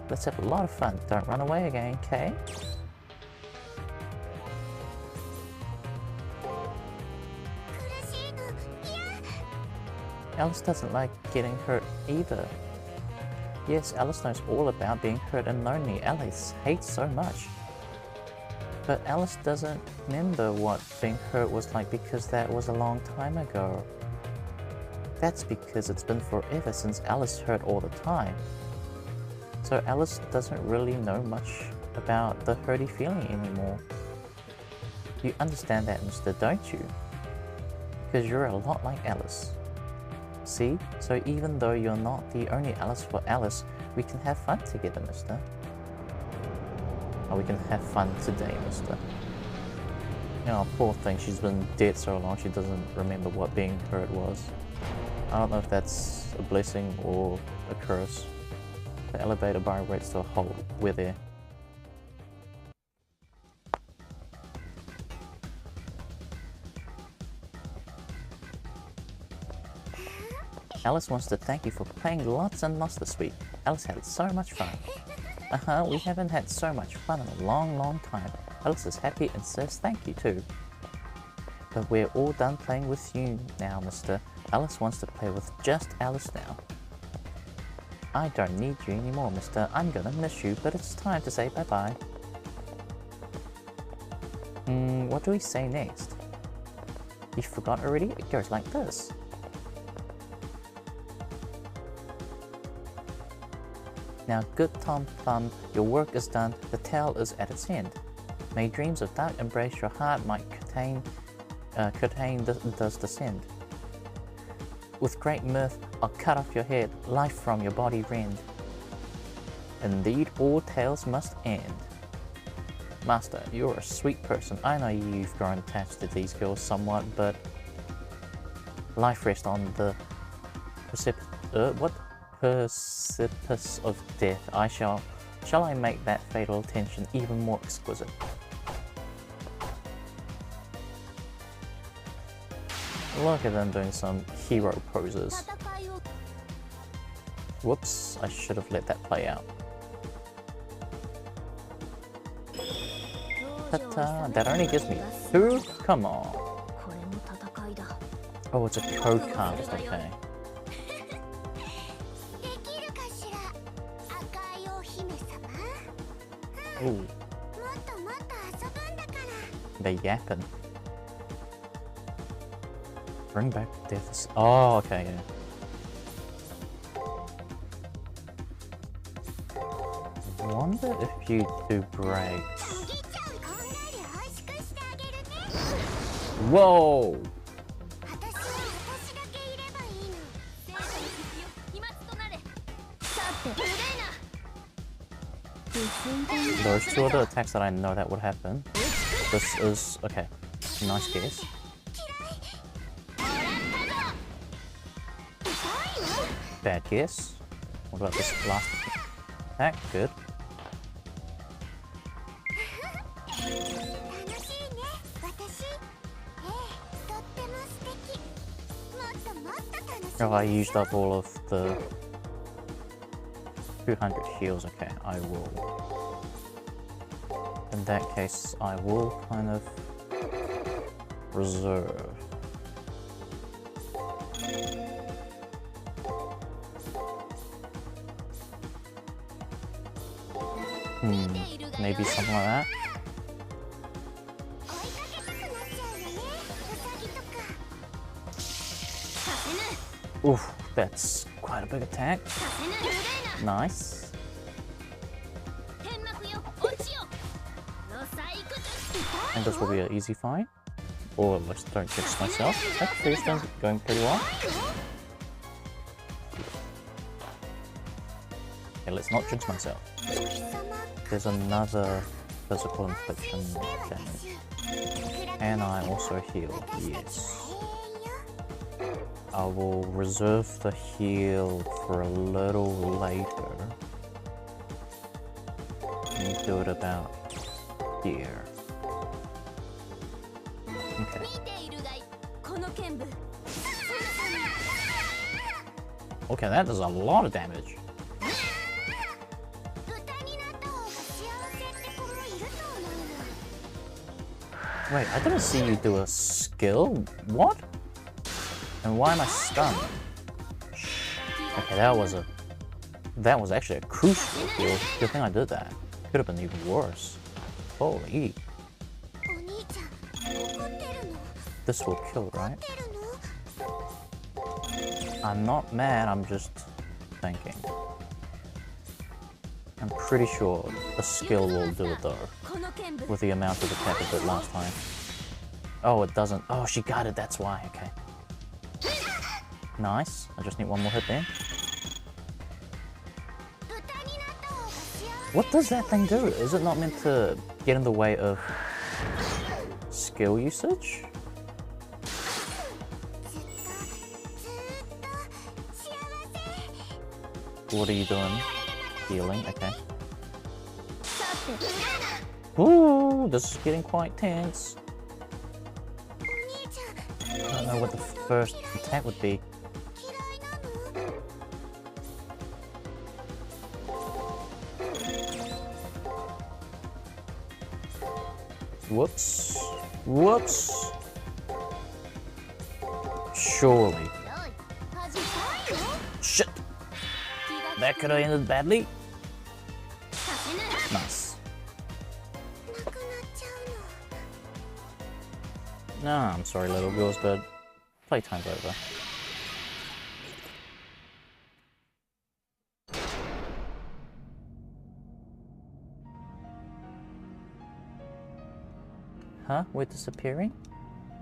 Let's have a lot of fun. Don't run away again, okay? Alice doesn't like getting hurt either. Yes, Alice knows all about being hurt and lonely. Alice hates so much. But Alice doesn't remember what being hurt was like because that was a long time ago. That's because it's been forever since Alice hurt all the time. So Alice doesn't really know much about the hurty feeling anymore. You understand that, mister, don't you? Because you're a lot like Alice. See? So even though you're not the only Alice for Alice, we can have fun together, mister. Oh, we can have fun today, mister. Oh, poor thing, she's been dead so long she doesn't remember what being hurt was. I don't know if that's a blessing or a curse. The elevator vibrates to a halt. We're there. Alice wants to thank you for playing lots and lots this week. Alice had so much fun. We haven't had so much fun in a long time. Alice is happy and says thank you too. But we're all done playing with you now, mister. Alice wants to play with just Alice now. I don't need you anymore, mister. I'm gonna miss you, but it's time to say bye-bye. What do we say next? You forgot already? It goes like this. Now good Tom Thumb, your work is done, the tale is at its end. May dreams of dark embrace your heart might curtain does descend. With great mirth, I'll cut off your head, life from your body rend. Indeed, all tales must end. Master, you're a sweet person. I know you've grown attached to these girls somewhat, but life rests on the precipice of death. Shall I make that fatal tension even more exquisite? Look at them doing some hero poses. Whoops, I should have let that play out. Ta-ta, that only gives me 2? Come on. Oh, it's a code card, okay. Ooh. They're yapping. Bring back death. Oh, okay, yeah. I wonder if you do breaks. Whoa! Those two are the attacks that I know that would happen. This is... okay. Nice guess. Bad guess. What about this last attack? Good. Oh, I used up all of the 200 heals. Okay, I will. In that case, I will kind of reserve. Maybe something like that. Oof, that's quite a big attack. Nice. And this will be an easy fight. Or let's don't jinx myself. Actually, it's going pretty well. Okay, let's not jinx myself. There's another physical infliction damage. And I also heal, yes. I will reserve the heal for a little later. And do it about here. Okay. Okay, that does a lot of damage. Wait, I didn't see you do a skill? What? And why am I stunned? Okay, that was actually a crucial heal. Good thing I did that. Could have been even worse. Holy. This will kill, right? I'm not mad, I'm just thinking. I'm pretty sure the skill will do it though. With the amount of attack it did last time. Oh, it doesn't. Oh, she got it, that's why. Okay. Nice. I just need one more hit there. What does that thing do? Is it not meant to get in the way of skill usage? What are you doing? Healing, okay. Ooh, this is getting quite tense. I don't know what the first attack would be. Whoops. Whoops. Surely. Shit. That could have ended badly. Nice. No, I'm sorry, little girls, but playtime's over. Huh? We're disappearing?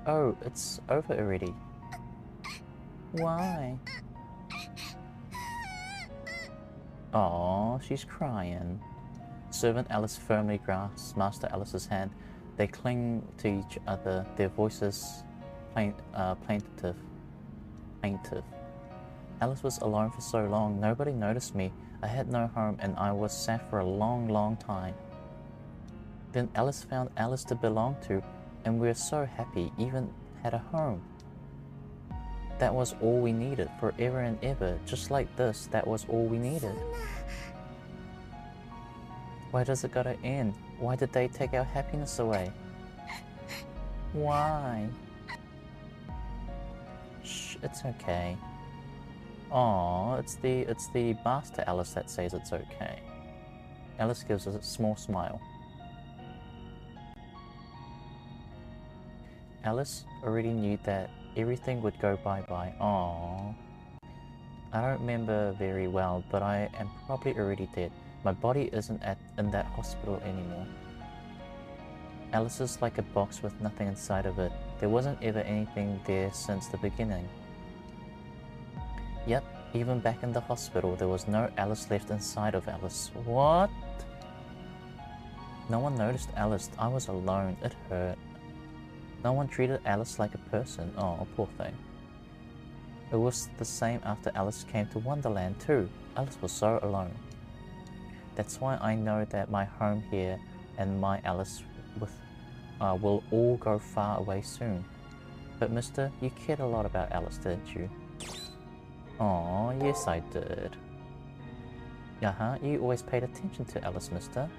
Oh, it's over already. Why? Aww, she's crying. Servant Alice firmly grasps Master Alice's hand. They cling to each other, their voices plaintive. Alice was alone for so long, nobody noticed me. I had no home and I was sad for a long, long time. Then Alice found Alice to belong to, and we were so happy, even had a home. That was all we needed, forever and ever, just like this, that was all we needed. Why does it gotta end? Why did they take our happiness away? Why? Shh, it's okay. Aww, it's the Master Alice that says it's okay. Alice gives a small smile. Alice already knew that everything would go bye-bye. Aww. I don't remember very well, but I am probably already dead. My body isn't in that hospital anymore. Alice is like a box with nothing inside of it. There wasn't ever anything there since the beginning. Yet, even back in the hospital, there was no Alice left inside of Alice. What? No one noticed Alice. I was alone. It hurt. No one treated Alice like a person. Oh, poor thing. It was the same after Alice came to Wonderland too. Alice was so alone. That's why I know that my home here and my Alice will all go far away soon. But mister, you cared a lot about Alice, didn't you? Aw, yes I did. You always paid attention to Alice, mister.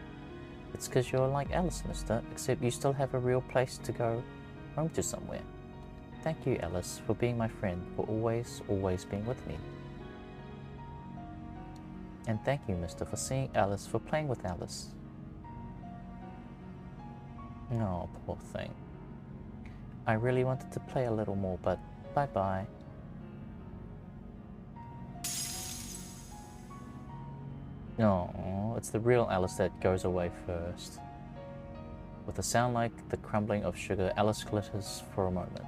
It's 'cause you're like Alice, mister, except you still have a real place to go home to somewhere. Thank you, Alice, for being my friend, for always being with me. And thank you, mister, for seeing Alice, for playing with Alice. Oh, poor thing. I really wanted to play a little more, but bye-bye. Oh, it's the real Alice that goes away first. With a sound like the crumbling of sugar, Alice glitters for a moment.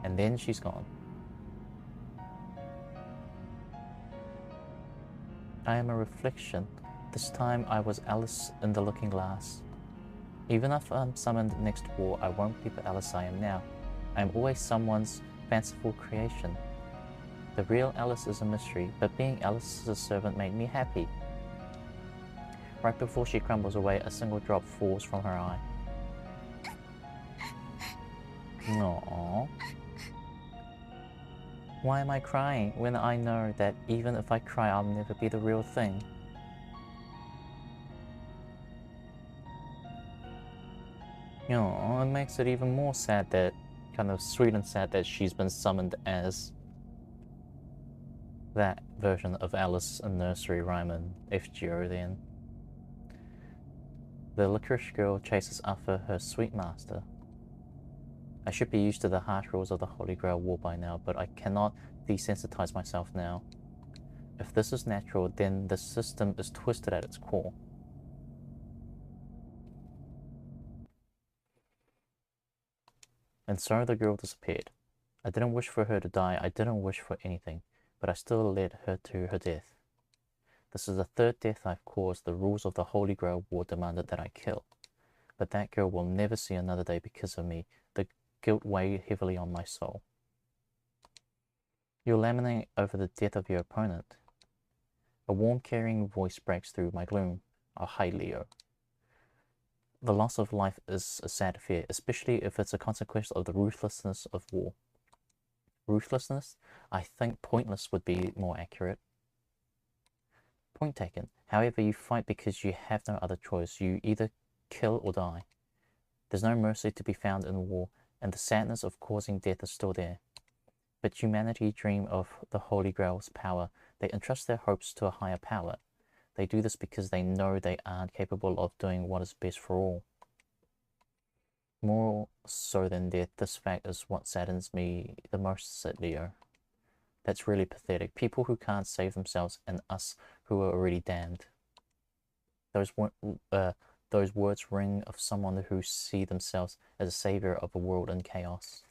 And then she's gone. I am a reflection. This time I was Alice in the looking glass. Even if I'm summoned next war, I won't be the Alice I am now. I am always someone's fanciful creation. The real Alice is a mystery, but being Alice's servant made me happy. Right before she crumbles away, a single drop falls from her eye. Aww. Why am I crying when I know that even if I cry, I'll never be the real thing? It makes it even more sad that, kind of sweet and sad that she's been summoned as that version of Alice in nursery rhyme and FGO then. The licorice girl chases after her sweet master. I should be used to the harsh rules of the Holy Grail War by now, but I cannot desensitize myself now. If this is natural, then the system is twisted at its core. And so the girl disappeared. I didn't wish for her to die, I didn't wish for anything, but I still led her to her death. This is the third death I've caused. The rules of the Holy Grail War demanded that I kill. But that girl will never see another day because of me. The guilt weighed heavily on my soul. You're lamenting over the death of your opponent. A warm, caring voice breaks through my gloom. Oh, hi, Leo. The loss of life is a sad affair, especially if it's a consequence of the ruthlessness of war. Ruthlessness? I think pointless would be more accurate. Point taken. However, you fight because you have no other choice. You either kill or die. There's no mercy to be found in war, and the sadness of causing death is still there. But humanity dream of the Holy Grail's power. They entrust their hopes to a higher power. They do this because they know they aren't capable of doing what is best for all. More so than death, this fact is what saddens me the most, said Leo. That's really pathetic. People who can't save themselves and us who are already damned. Those words ring of someone who see themselves as a savior of a world in chaos.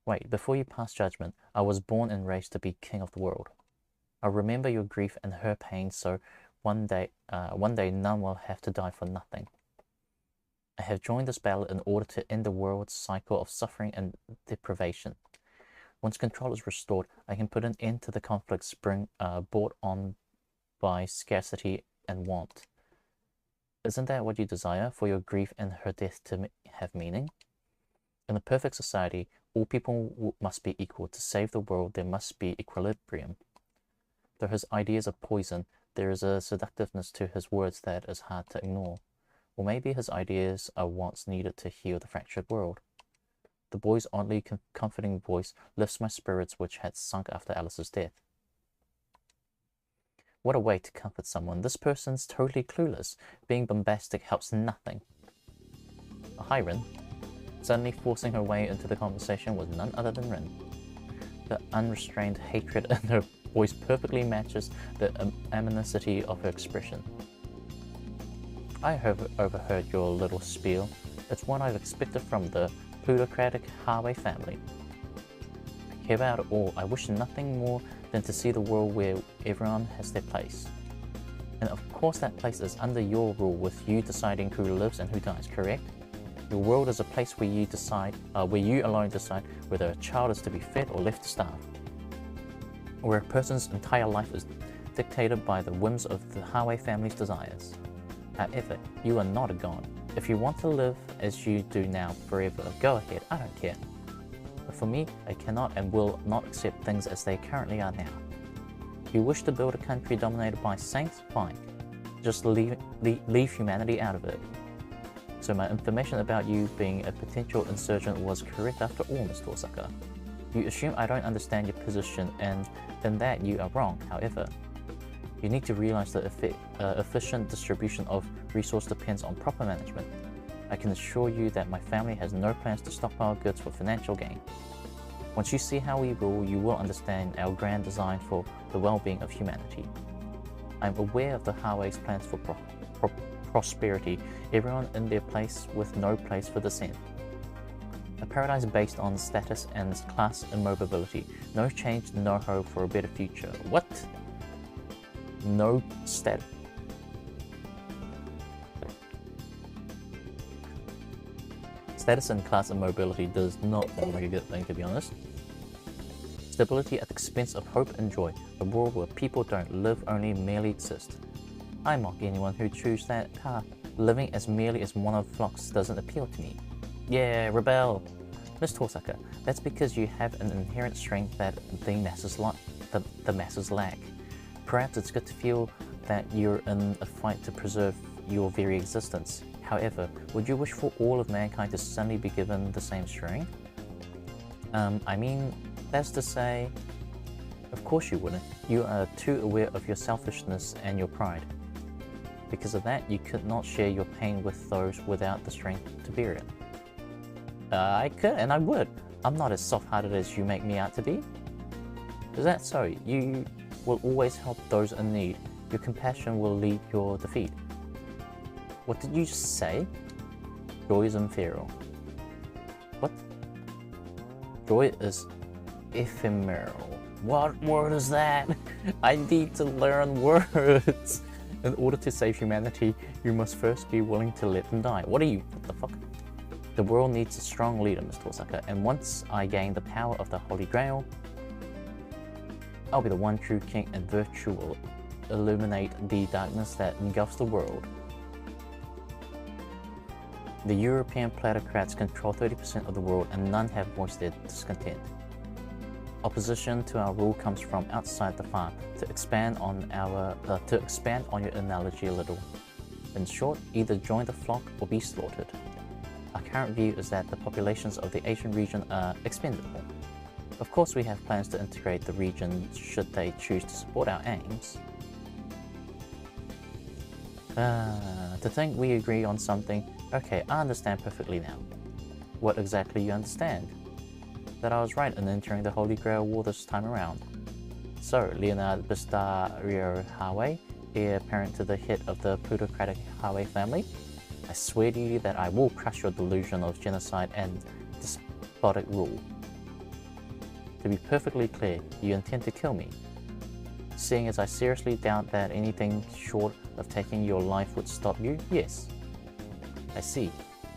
Wait, before you pass judgment, I was born and raised to be king of the world. I remember your grief and her pain, so one day none will have to die for nothing. I have joined this battle in order to end the world's cycle of suffering and deprivation. Once control is restored, I can put an end to the conflicts brought on by scarcity and want. Isn't that what you desire, for your grief and her death to have meaning? In a perfect society, all people must be equal. To save the world, there must be equilibrium. Though his ideas are poison, there is a seductiveness to his words that is hard to ignore. Or maybe his ideas are what's needed to heal the fractured world. The boy's oddly comforting voice lifts my spirits which had sunk after Alice's death. What a way to comfort someone. This person's totally clueless. Being bombastic helps nothing. Hi, Rin. Suddenly forcing her way into the conversation was none other than Rin. The unrestrained hatred in her voice perfectly matches the amenity of her expression. I have overheard your little spiel. It's what I've expected from the plutocratic Hawe family. I care about it all. I wish nothing more than to see the world where everyone has their place. And of course that place is under your rule, with you deciding who lives and who dies, correct? Your world is a place where you alone decide whether a child is to be fed or left to starve. Where a person's entire life is dictated by the whims of the Hawe family's desires. However, you are not a god. If you want to live as you do now forever, go ahead, I don't care. But for me, I cannot and will not accept things as they currently are now. If you wish to build a country dominated by saints, fine. Just leave humanity out of it. So my information about you being a potential insurgent was correct after all, Ms. Tosaka. You assume I don't understand your position, and in that you are wrong. However, you need to realize that efficient distribution of resource depends on proper management. I can assure you that my family has no plans to stockpile goods for financial gain. Once you see how we rule, you will understand our grand design for the well-being of humanity. I am aware of the Hawe's plans for prosperity, everyone in their place with no place for dissent. A paradise based on status and class and mobility. No change, no hope for a better future. What? No status. Status and class and mobility does not sound like a good thing, to be honest. Stability at the expense of hope and joy. A world where people don't live, only merely exist. I mock anyone who chooses that path. Living as merely as one of flocks doesn't appeal to me. Yeah, rebel! Miss Tosaka, that's because you have an inherent strength that the masses lack. Perhaps it's good to feel that you're in a fight to preserve your very existence. However, would you wish for all of mankind to suddenly be given the same strength? I mean, that's to say, of course you wouldn't. You are too aware of your selfishness and your pride. Because of that, you could not share your pain with those without the strength to bear it. I could, and I would. I'm not as soft-hearted as you make me out to be. Is that so? You will always help those in need. Your compassion will lead your defeat. What did you just say? Joy is ephemeral. What? Joy is ephemeral. What word is that? I need to learn words. In order to save humanity, you must first be willing to let them die. What the fuck? The world needs a strong leader, Ms. Tosaka, and once I gain the power of the Holy Grail, I'll be the one true king, and virtue will illuminate the darkness that engulfs the world. The European plutocrats control 30% of the world, and none have voiced their discontent. Opposition to our rule comes from outside the farm. To expand on your analogy a little. In short, either join the flock or be slaughtered. Our current view is that the populations of the Asian region are expendable. Of course, we have plans to integrate the region should they choose to support our aims. To think we agree on something. Okay, I understand perfectly now. What exactly you understand? That I was right in entering the Holy Grail War this time around. So, Leonard Bistario Hawe, heir apparent to the head of the plutocratic Hawe family, I swear to you that I will crush your delusion of genocide and despotic rule. To be perfectly clear, you intend to kill me. Seeing as I seriously doubt that anything short of taking your life would stop you, yes. I see.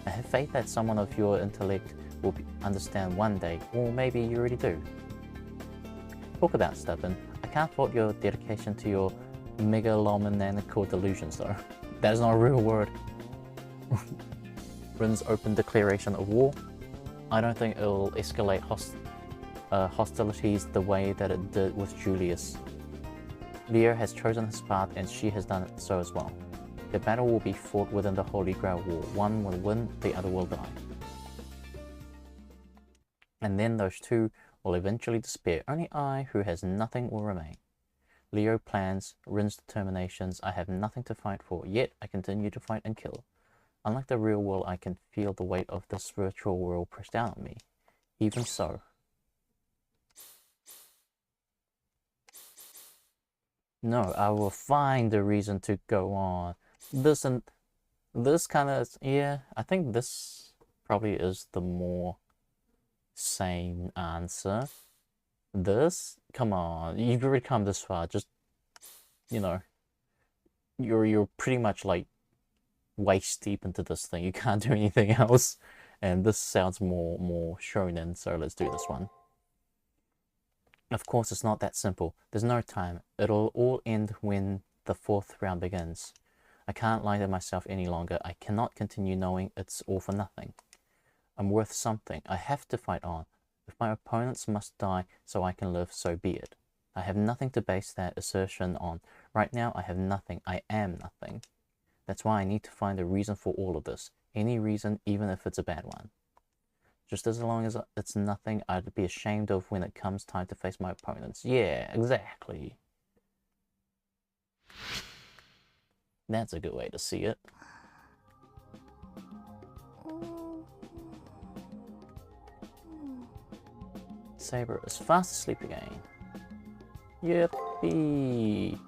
I have faith that someone of your intellect will understand one day, or maybe you already do. Talk about stubborn. I can't fault your dedication to your megalomaniacal delusions though. That is not a real word. Rin's open declaration of war. I don't think it'll escalate hostilities the way that it did with Julius. Leo has chosen his path and she has done it so as well. The battle will be fought within the Holy Grail War. One will win, the other will die. And then those two will eventually despair. Only I, who has nothing, will remain. Leo plans, Rin's determinations. I have nothing to fight for, yet I continue to fight and kill. Unlike the real world, I can feel the weight of this virtual world press down on me. Even so. No, I will find a reason to go on. This kind of, yeah, I think this probably is the more sane answer. This, come on, you've already come this far. Just, you know, you're pretty much like waist deep into this thing. You can't do anything else. And this sounds more shonen, so let's do this one. Of course, it's not that simple. There's no time. It'll all end when the 4th round begins. I can't lie to myself any longer. I cannot continue knowing it's all for nothing. I'm worth something. I have to fight on. If my opponents must die so I can live, so be it. I have nothing to base that assertion on. Right now, I have nothing. I am nothing. That's why I need to find a reason for all of this. Any reason, even if it's a bad one. Just as long as it's nothing I'd be ashamed of when it comes time to face my opponents. Yeah, exactly. That's a good way to see it. Saber is fast asleep again. Yippee!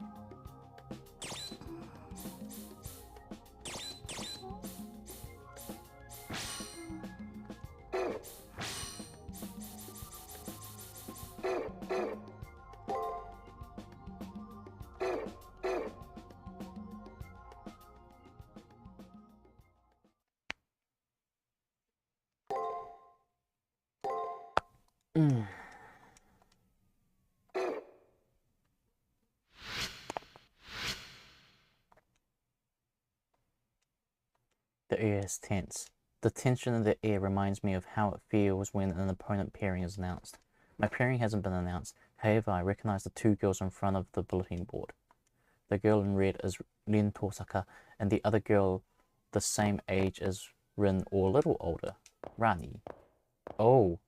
The air is tense. The tension in the air reminds me of how it feels when an opponent pairing is announced. My pairing hasn't been announced, however I recognize the 2 girls in front of the bulletin board. The girl in red is Rin Tosaka, and the other girl the same age as Rin or a little older, Rani. Oh.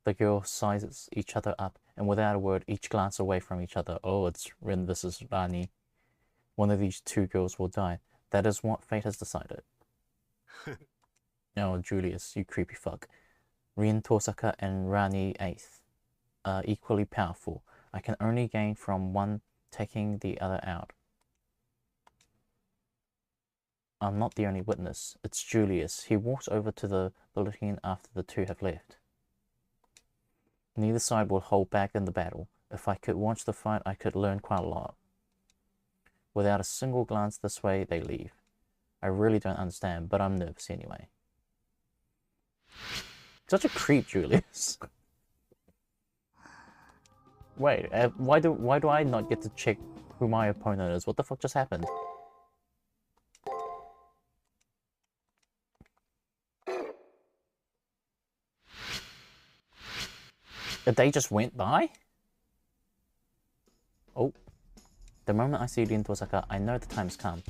The girls sizes each other up, and without a word, each glance away from each other. Oh, it's Rin, this is Rani. One of these 2 girls will die. That is what fate has decided. Oh, Julius, you creepy fuck. Rin Tosaka and Rani 8th are equally powerful. I can only gain from one taking the other out. I'm not the only witness. It's Julius. He walks over to the bulletin after the 2 have left. Neither side will hold back in the battle. If I could watch the fight, I could learn quite a lot. Without a single glance this way, they leave. I really don't understand, but I'm nervous anyway. Such a creep, Julius. Wait, why do I not get to check who my opponent is? What the fuck just happened? The day just went by? Oh. The moment I see Rin Tosaka, I know the time's come.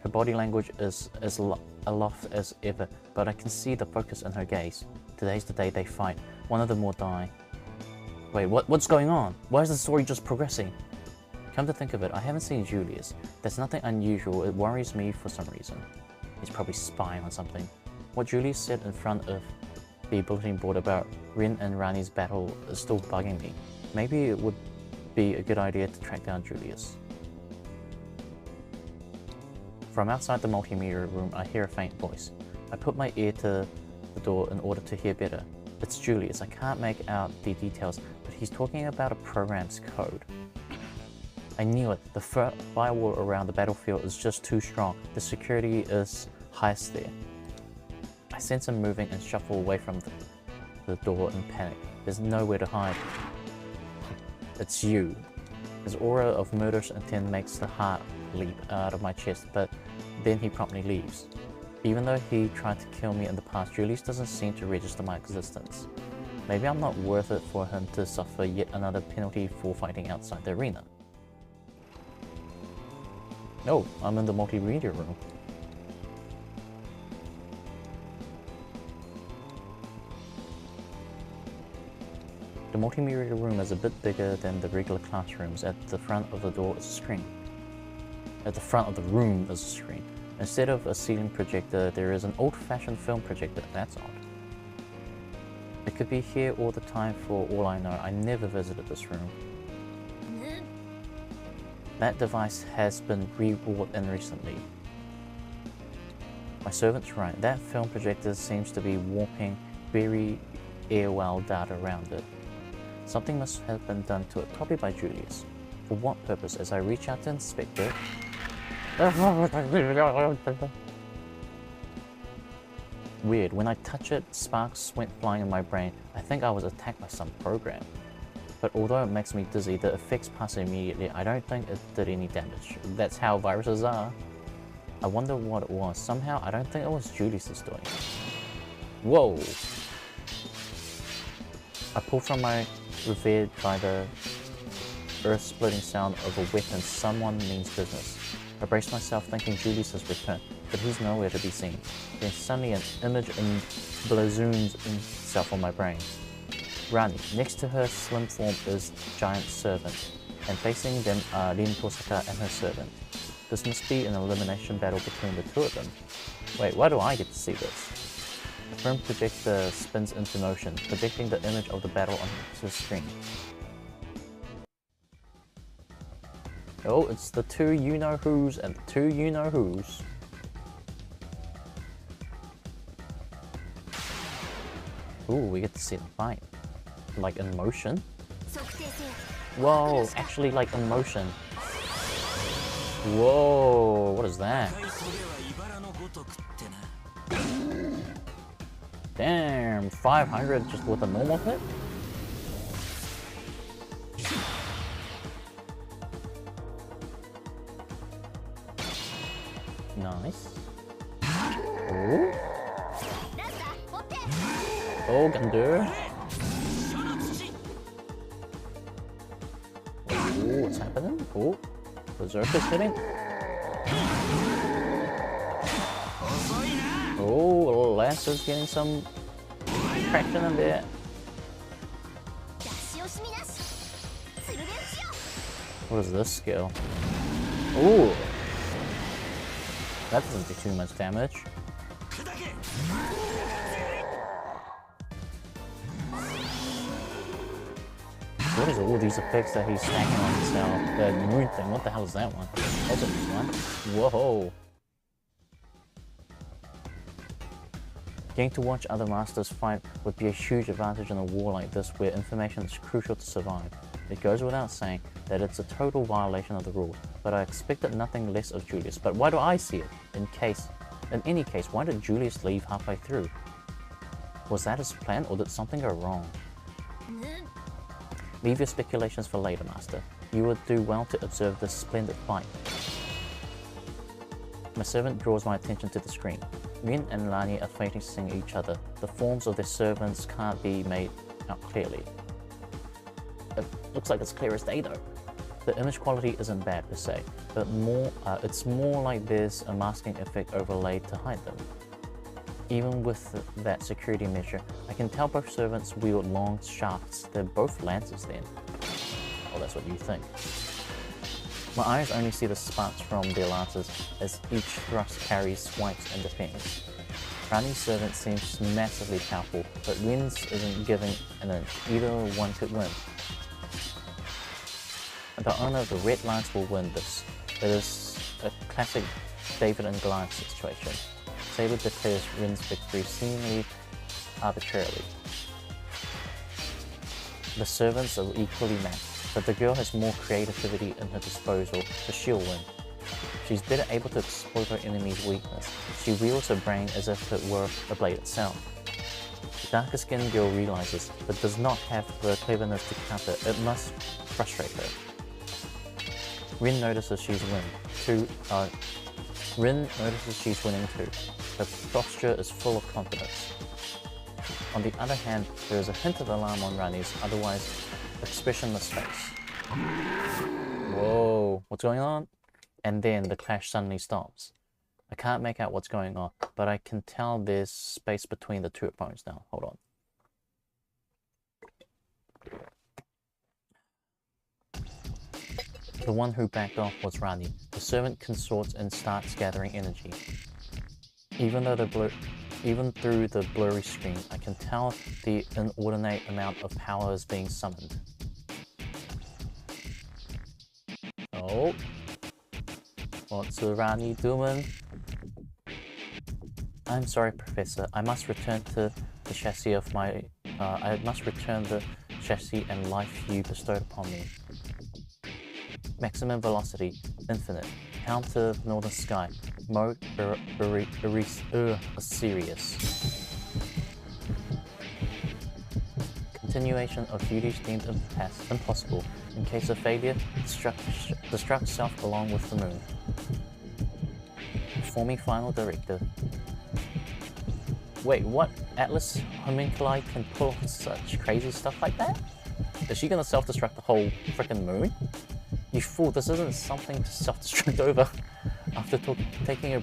Her body language is as aloft as ever, but I can see the focus in her gaze. Today's the day they fight. One of them will die. Wait, what's going on? Why is the story just progressing? Come to think of it, I haven't seen Julius. There's nothing unusual, it worries me for some reason. He's probably spying on something. What Julius said in front of the bulletin board about Rin and Rani's battle is still bugging me. Maybe it would be a good idea to track down Julius. From outside the multimedia room, I hear a faint voice. I put my ear to the door in order to hear better. It's Julius. I can't make out the details, but he's talking about a program's code. I knew it. The firewall around the battlefield is just too strong. The security is highest there. I sense him moving and shuffle away from the door in panic. There's nowhere to hide. It's you. His aura of murderous intent makes the heart leap out of my chest, but then he promptly leaves. Even though he tried to kill me in the past, Julius doesn't seem to register my existence. Maybe I'm not worth it for him to suffer yet another penalty for fighting outside the arena. No, I'm in the multimedia room. The multimedia room is a bit bigger than the regular classrooms. At the front of the door is a screen. At the front of the room is a screen. Instead of a ceiling projector, there is an old-fashioned film projector. That's odd. It could be here all the time for all I know. I never visited this room. That device has been rebought in recently. My servant's right. That film projector seems to be warping very AOL data around it. Something must have been done to it, probably by Julius. For what purpose? As I reach out to inspect it... Weird. When I touch it, sparks went flying in my brain. I think I was attacked by some program. But although it makes me dizzy, the effects pass immediately. I don't think it did any damage. That's how viruses are. I wonder what it was. Somehow, I don't think it was Julius's doing. Whoa! I pull from my revered by the earth-splitting sound of a weapon. Someone means business. I brace myself thinking Julius has returned, but he's nowhere to be seen. Then suddenly an image blazons itself on my brain. Rani. Next to her slim form is giant servant, and facing them are Rin Tosaka and her servant. This must be an elimination battle between the two of them. Wait, why do I get to see this? The film projector spins into motion, projecting the image of the battle onto the screen. Oh, it's the two you-know-whos and the two you-know-whos. Ooh, we get to see them fight. Like in motion? Whoa, actually like in motion. Whoa, what is that? Damn, 500 just with a normal hit? Nice. Ooh. Oh, Gandur. Ooh, what's happening? Oh, Berserker's hitting. Oh, Lancer's getting some traction in there. What is this skill? Ooh. That doesn't do too much damage. What is all these effects that he's stacking on himself? The moon thing, what the hell is that one? That's a new one. Whoa. Getting to watch other masters fight would be a huge advantage in a war like this where information is crucial to survive. It goes without saying that it's a total violation of the rules, but I expected nothing less of Julius. But why do I see it? In any case, why did Julius leave halfway through? Was that his plan, or did something go wrong? Leave your speculations for later, Master. You would do well to observe this splendid fight. My servant draws my attention to the screen. Rin and Lani are facing each other. The forms of their servants can't be made out clearly. It looks like it's clear as day though. The image quality isn't bad per se, but it's more like there's a masking effect overlaid to hide them. Even with that security measure, I can tell both servants wield long shafts. They're both lances then. Oh, that's what you think. My eyes only see the sparks from their lances as each thrust carries swipes and defense. Rani's servant seems massively powerful, but Rin's isn't giving an inch. Either one could win. The owner of the red lance will win this. It is a classic David and Goliath situation. Saber declares Rin's victory seemingly arbitrarily. The servants are equally matched, but the girl has more creativity in her disposal, so she'll win. She's better able to exploit her enemy's weakness. She wields her brain as if it were the blade itself. The darker-skinned girl realizes, but does not have the cleverness to counter. It must frustrate her. Rin notices she's winning too. Her posture is full of confidence. On the other hand, there is a hint of alarm on Rani's otherwise expressionless face. Whoa, what's going on? And then the clash suddenly stops. I can't make out what's going on, but I can tell there's space between the two opponents now. Hold on. The one who backed off was Rani. The servant consorts and starts gathering energy. Even through the blurry screen, I can tell the inordinate amount of power is being summoned. Oh, what's Rani doing? I'm sorry, Professor. I must return to the chassis of my. I must return the chassis and life you bestowed upon me. Maximum velocity, infinite. Counter northern sky. Mode Sirius. Continuation of duties deemed impossible. In case of failure, destruct self along with the moon. Performing final directive. Wait, what? Atlas Homunculi can pull off such crazy stuff like that? Is she gonna self-destruct the whole freaking moon? You fool, this isn't something to self-destruct over. After taking a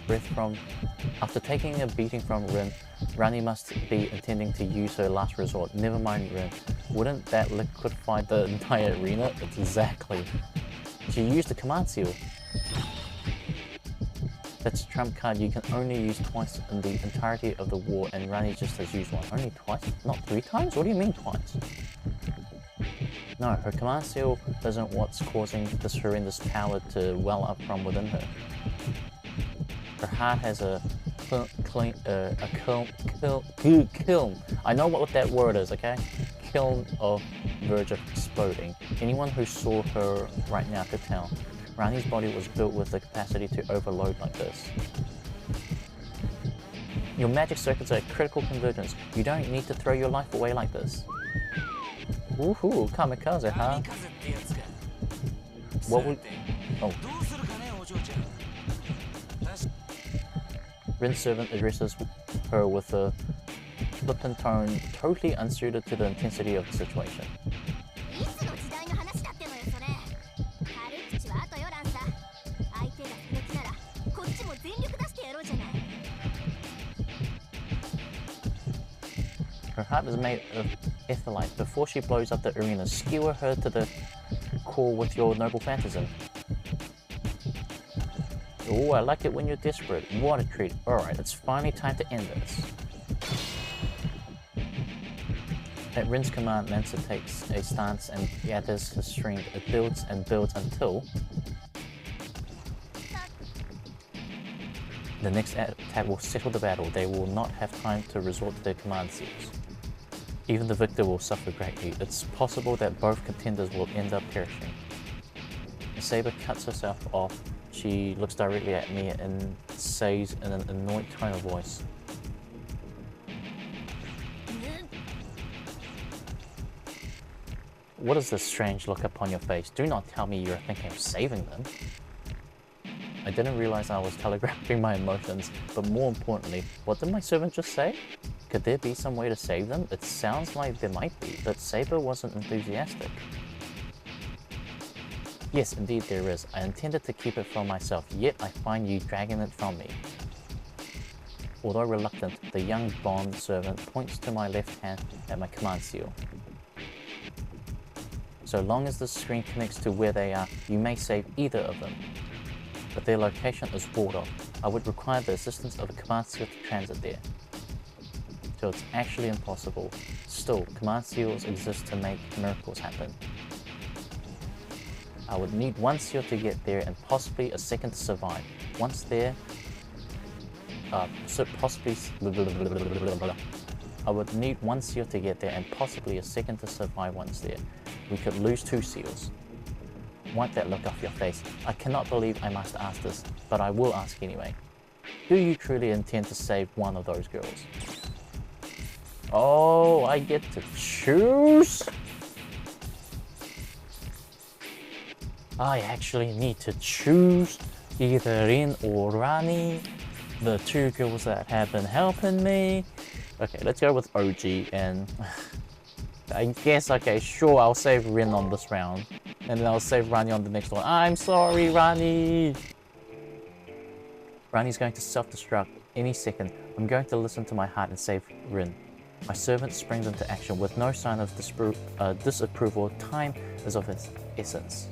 beating from Rin, Rani must be intending to use her last resort. Never mind Rin. Wouldn't that liquefy the entire arena? Exactly. She used the command seal. That's a trump card you can only use twice in the entirety of the war, and Rani just has used one. Only twice? Not 3 times? What do you mean twice? No, her command seal isn't what's causing this horrendous power to well up from within her. Her heart has a kiln. I know what that word is, okay? Kiln of verge of exploding. Anyone who saw her right now could tell. Rani's body was built with the capacity to overload like this. Your magic circuits are at critical convergence. You don't need to throw your life away like this. Woohoo, kamikaze, huh? What would... Oh. Rin's servant addresses her with a flippant tone totally unsuited to the intensity of the situation. Her heart is made of etherite. Before she blows up the arena, skewer her to the core with your noble phantasm. Oh, I like it when you're desperate. What a treat. Alright, it's finally time to end this. At Rin's command, Mansa takes a stance and gathers his strength. It builds and builds until the next attack will settle the battle. They will not have time to resort to their command seals. Even the victor will suffer greatly. It's possible that both contenders will end up perishing. Saber cuts herself off. She looks directly at me and says in an annoyed tone of voice, "What is this strange look upon your face? Do not tell me you're thinking of saving them." I didn't realize I was telegraphing my emotions, but more importantly, what did my servant just say? Could there be some way to save them? It sounds like there might be, but Saber wasn't enthusiastic. Yes, indeed there is. I intended to keep it for myself, yet I find you dragging it from me. Although reluctant, the young bond servant points to my left hand at my command seal. So long as the screen connects to where they are, you may save either of them. But their location is walled off. I would require the assistance of a command seal to transit there. So it's actually impossible. Still, command seals exist to make miracles happen. I would need one seal to get there and possibly a second to survive. Once there, I would need one seal to get there and possibly a second to survive once there. We could lose 2 seals. Wipe that look off your face. I cannot believe I must ask this, but I will ask anyway. Do you truly intend to save one of those girls? Oh, I get to choose? I actually need to choose either Rin or Rani, the 2 girls that have been helping me. Okay, let's go with OG, and I guess, okay, sure, I'll save Rin on this round, and then I'll save Rani on the next one. I'm sorry, Rani! Rani's going to self-destruct any second. I'm going to listen to my heart and save Rin. My servant springs into action with no sign of disapproval. Time is of its essence.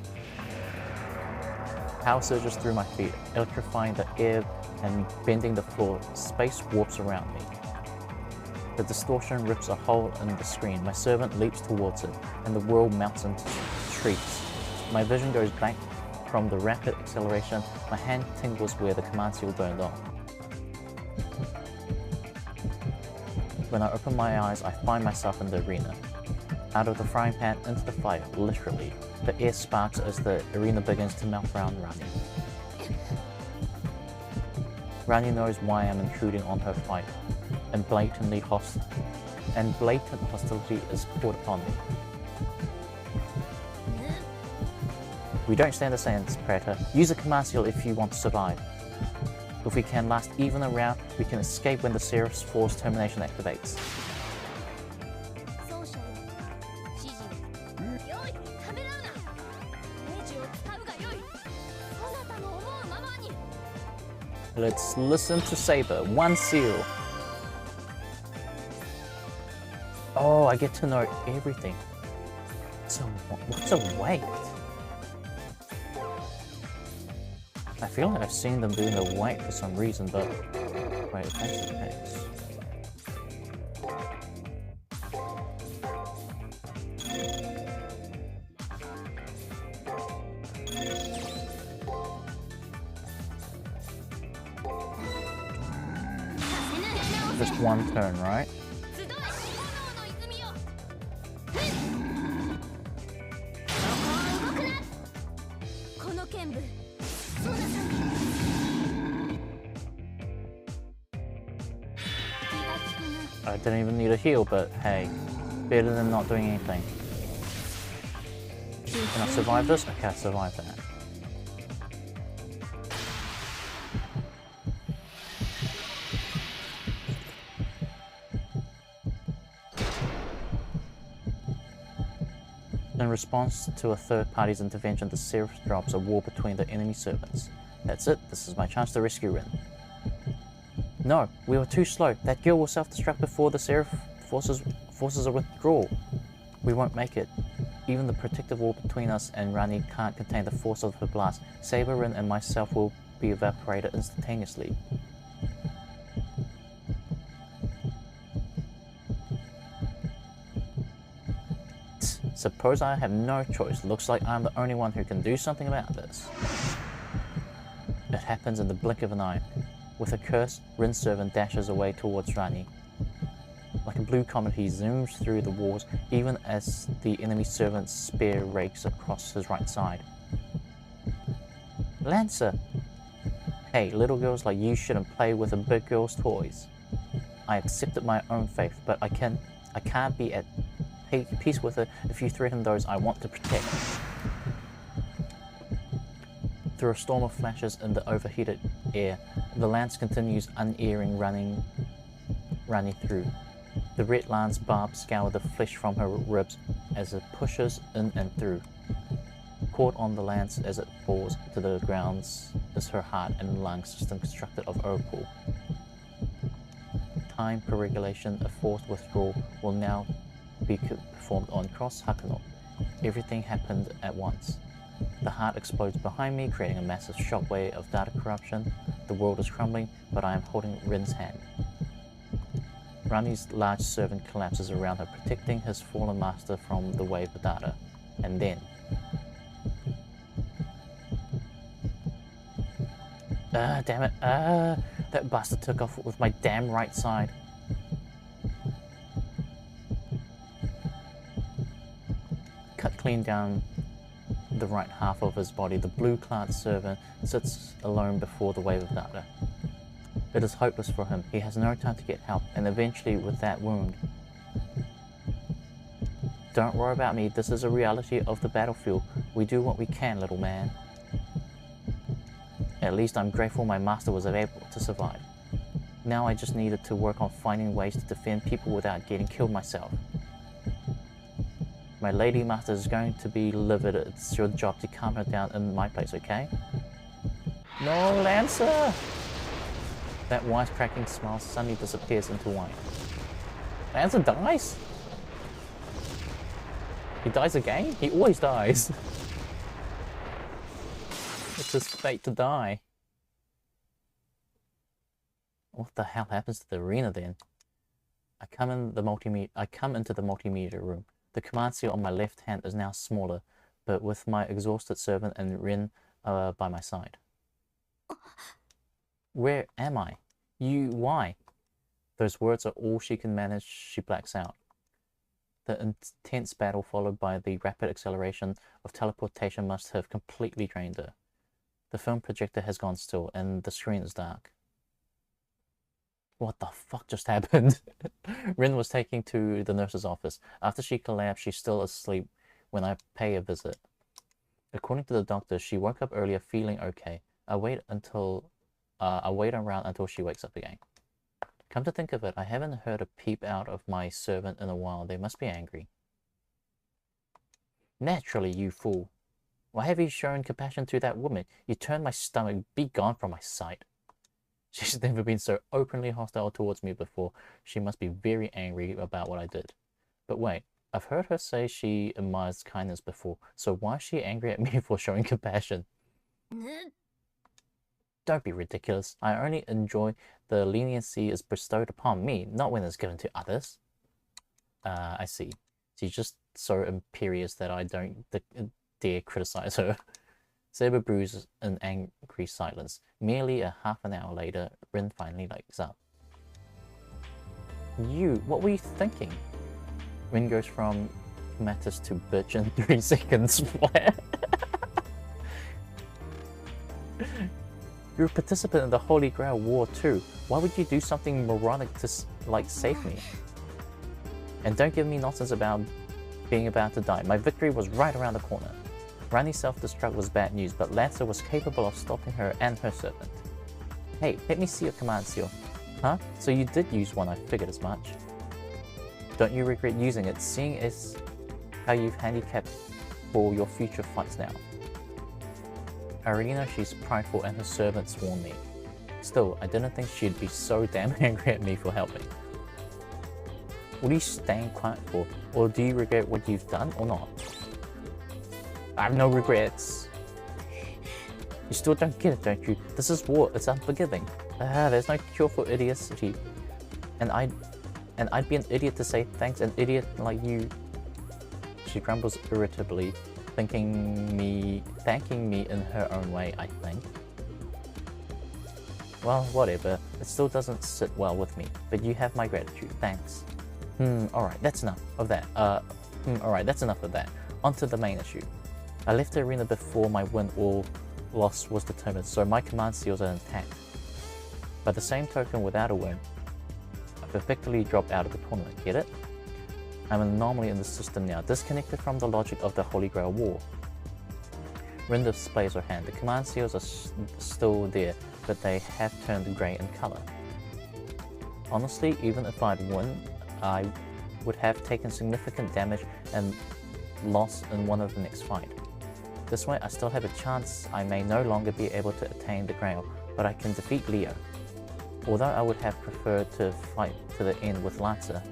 Power surges through my feet, electrifying the air and bending the floor. Space warps around me. The distortion rips a hole in the screen. My servant leaps towards it, and the world melts into shrieks. My vision goes back from the rapid acceleration. My hand tingles where the command seal burned on. When I open my eyes, I find myself in the arena. Out of the frying pan into the fire, literally. The air sparks as the arena begins to melt around Ranni. Ranni knows why I'm intruding on her fight, and blatant hostility is poured upon me. We don't stand a chance, Predator. Use a command seal if you want to survive. If we can last even a round, we can escape when the Seraph's Force termination activates. Let's listen to Saber. One seal. Oh, I get to know everything. So, what's a wait? I feel like I've seen them doing a wait for some reason, but wait, that's the case. Just one turn, right? I didn't even need a heal, but hey, better than not doing anything. Can I survive this? Okay, I survived that. In response to a third party's intervention, the Seraph drops a wall between the enemy servants. That's it, this is my chance to rescue Rin. No, we were too slow. That girl will self-destruct before the Seraph forces a withdrawal. We won't make it. Even the protective wall between us and Ranni can't contain the force of her blast. Saber, Rin, and myself will be evaporated instantaneously. Suppose I have no choice. Looks like I'm the only one who can do something about this. It happens in the blink of an eye. With a curse, Rin's servant dashes away towards Ranni. Like a blue comet, he zooms through the walls, even as the enemy servant's spear rakes across his right side. Lancer! Hey, little girls like you shouldn't play with a big girl's toys. I accepted my own fate, but I can't be at peace with it if you threaten those I want to protect. Through a storm of flashes in the overheated air, the lance continues unerring, running through. The red lance barbs scour the flesh from her ribs as it pushes in and through. Caught on the lance as it falls to the ground is her heart and lung system constructed of opal. Time per regulation, a forced withdrawal will now be performed on Cross Hakanot. Everything happened at once. The heart explodes behind me, creating a massive shockwave of data corruption. The world is crumbling, but I am holding Rin's hand. Ranni's large servant collapses around her, protecting his fallen master from the wave of data. And then... damn it. That bastard took off with my damn right side. Cut clean down the right half of his body. The blue-clad servant sits alone before the wave of data. It is hopeless for him. He has no time to get help, and eventually with that wound. Don't worry about me. This is a reality of the battlefield. We do what we can, little man. At least I'm grateful my master was able to survive. Now I just needed to work on finding ways to defend people without getting killed myself. My lady master is going to be livid. It's your job to calm her down in my place, okay? No, Lancer! That wisecracking smile suddenly disappears into white. Lancer dies? He dies again? He always dies. It's his fate to die. What the hell happens to the arena then? I come into the multimedia room. The command seal on my left hand is now smaller, but with my exhausted servant and Rin by my side. Where am I? Why? Those words are all she can manage. She blacks out. The intense battle followed by the rapid acceleration of teleportation must have completely drained her. The film projector has gone still, and the screen is dark. What the fuck just happened? Rin was taken to the nurse's office. After she collapsed, she's still asleep when I pay a visit. According to the doctor, she woke up earlier feeling okay. I wait around until she wakes up again. Come to think of it, I haven't heard a peep out of my servant in a while. They must be angry. Naturally, you fool. Why have you shown compassion to that woman? You turned my stomach. Be gone from my sight. She's never been so openly hostile towards me before. She must be very angry about what I did. But wait, I've heard her say she admires kindness before, so why is she angry at me for showing compassion? Don't be ridiculous. I only enjoy the leniency is bestowed upon me, not when it's given to others. I see. She's just so imperious that I don't dare criticize her. Saber brews in angry silence. Merely a half an hour later, Rin finally wakes up. What were you thinking? Rin goes from Mattis to bitch in 3 seconds. What? You're a participant in the Holy Grail War too. Why would you do something moronic to, like, save me? And don't give me nonsense about being about to die. My victory was right around the corner. Ranni's self-destruct was bad news, but Lancer was capable of stopping her and her servant. Hey, let me see your command seal. Huh? So you did use one, I figured as much. Don't you regret using it, seeing as how you've handicapped for your future fights now? I already know she's prideful and her servants warned me. Still, I didn't think she'd be so damn angry at me for helping. What are you staying quiet for? Or do you regret what you've done or not? I have no regrets. You still don't get it, don't you? This is war, it's unforgiving. There's no cure for idiocy. And I'd be an idiot to say thanks, an idiot like you. She grumbles irritably, thanking me in her own way, I think. Well, whatever. It still doesn't sit well with me, but you have my gratitude, thanks. Alright, that's enough of that. Alright, that's enough of that. On to the main issue. I left the arena before my win or loss was determined, so my command seals are intact. By the same token, without a win, I perfectly dropped out of the tournament, get it? I'm an anomaly in the system now, disconnected from the logic of the Holy Grail War. Rin displays her hand. The command seals are still there, but they have turned grey in colour. Honestly, even if I'd won, I would have taken significant damage and loss in one of the next fight. This way I still have a chance. I may no longer be able to attain the Grail, but I can defeat Leo. Although I would have preferred to fight to the end with Lancer.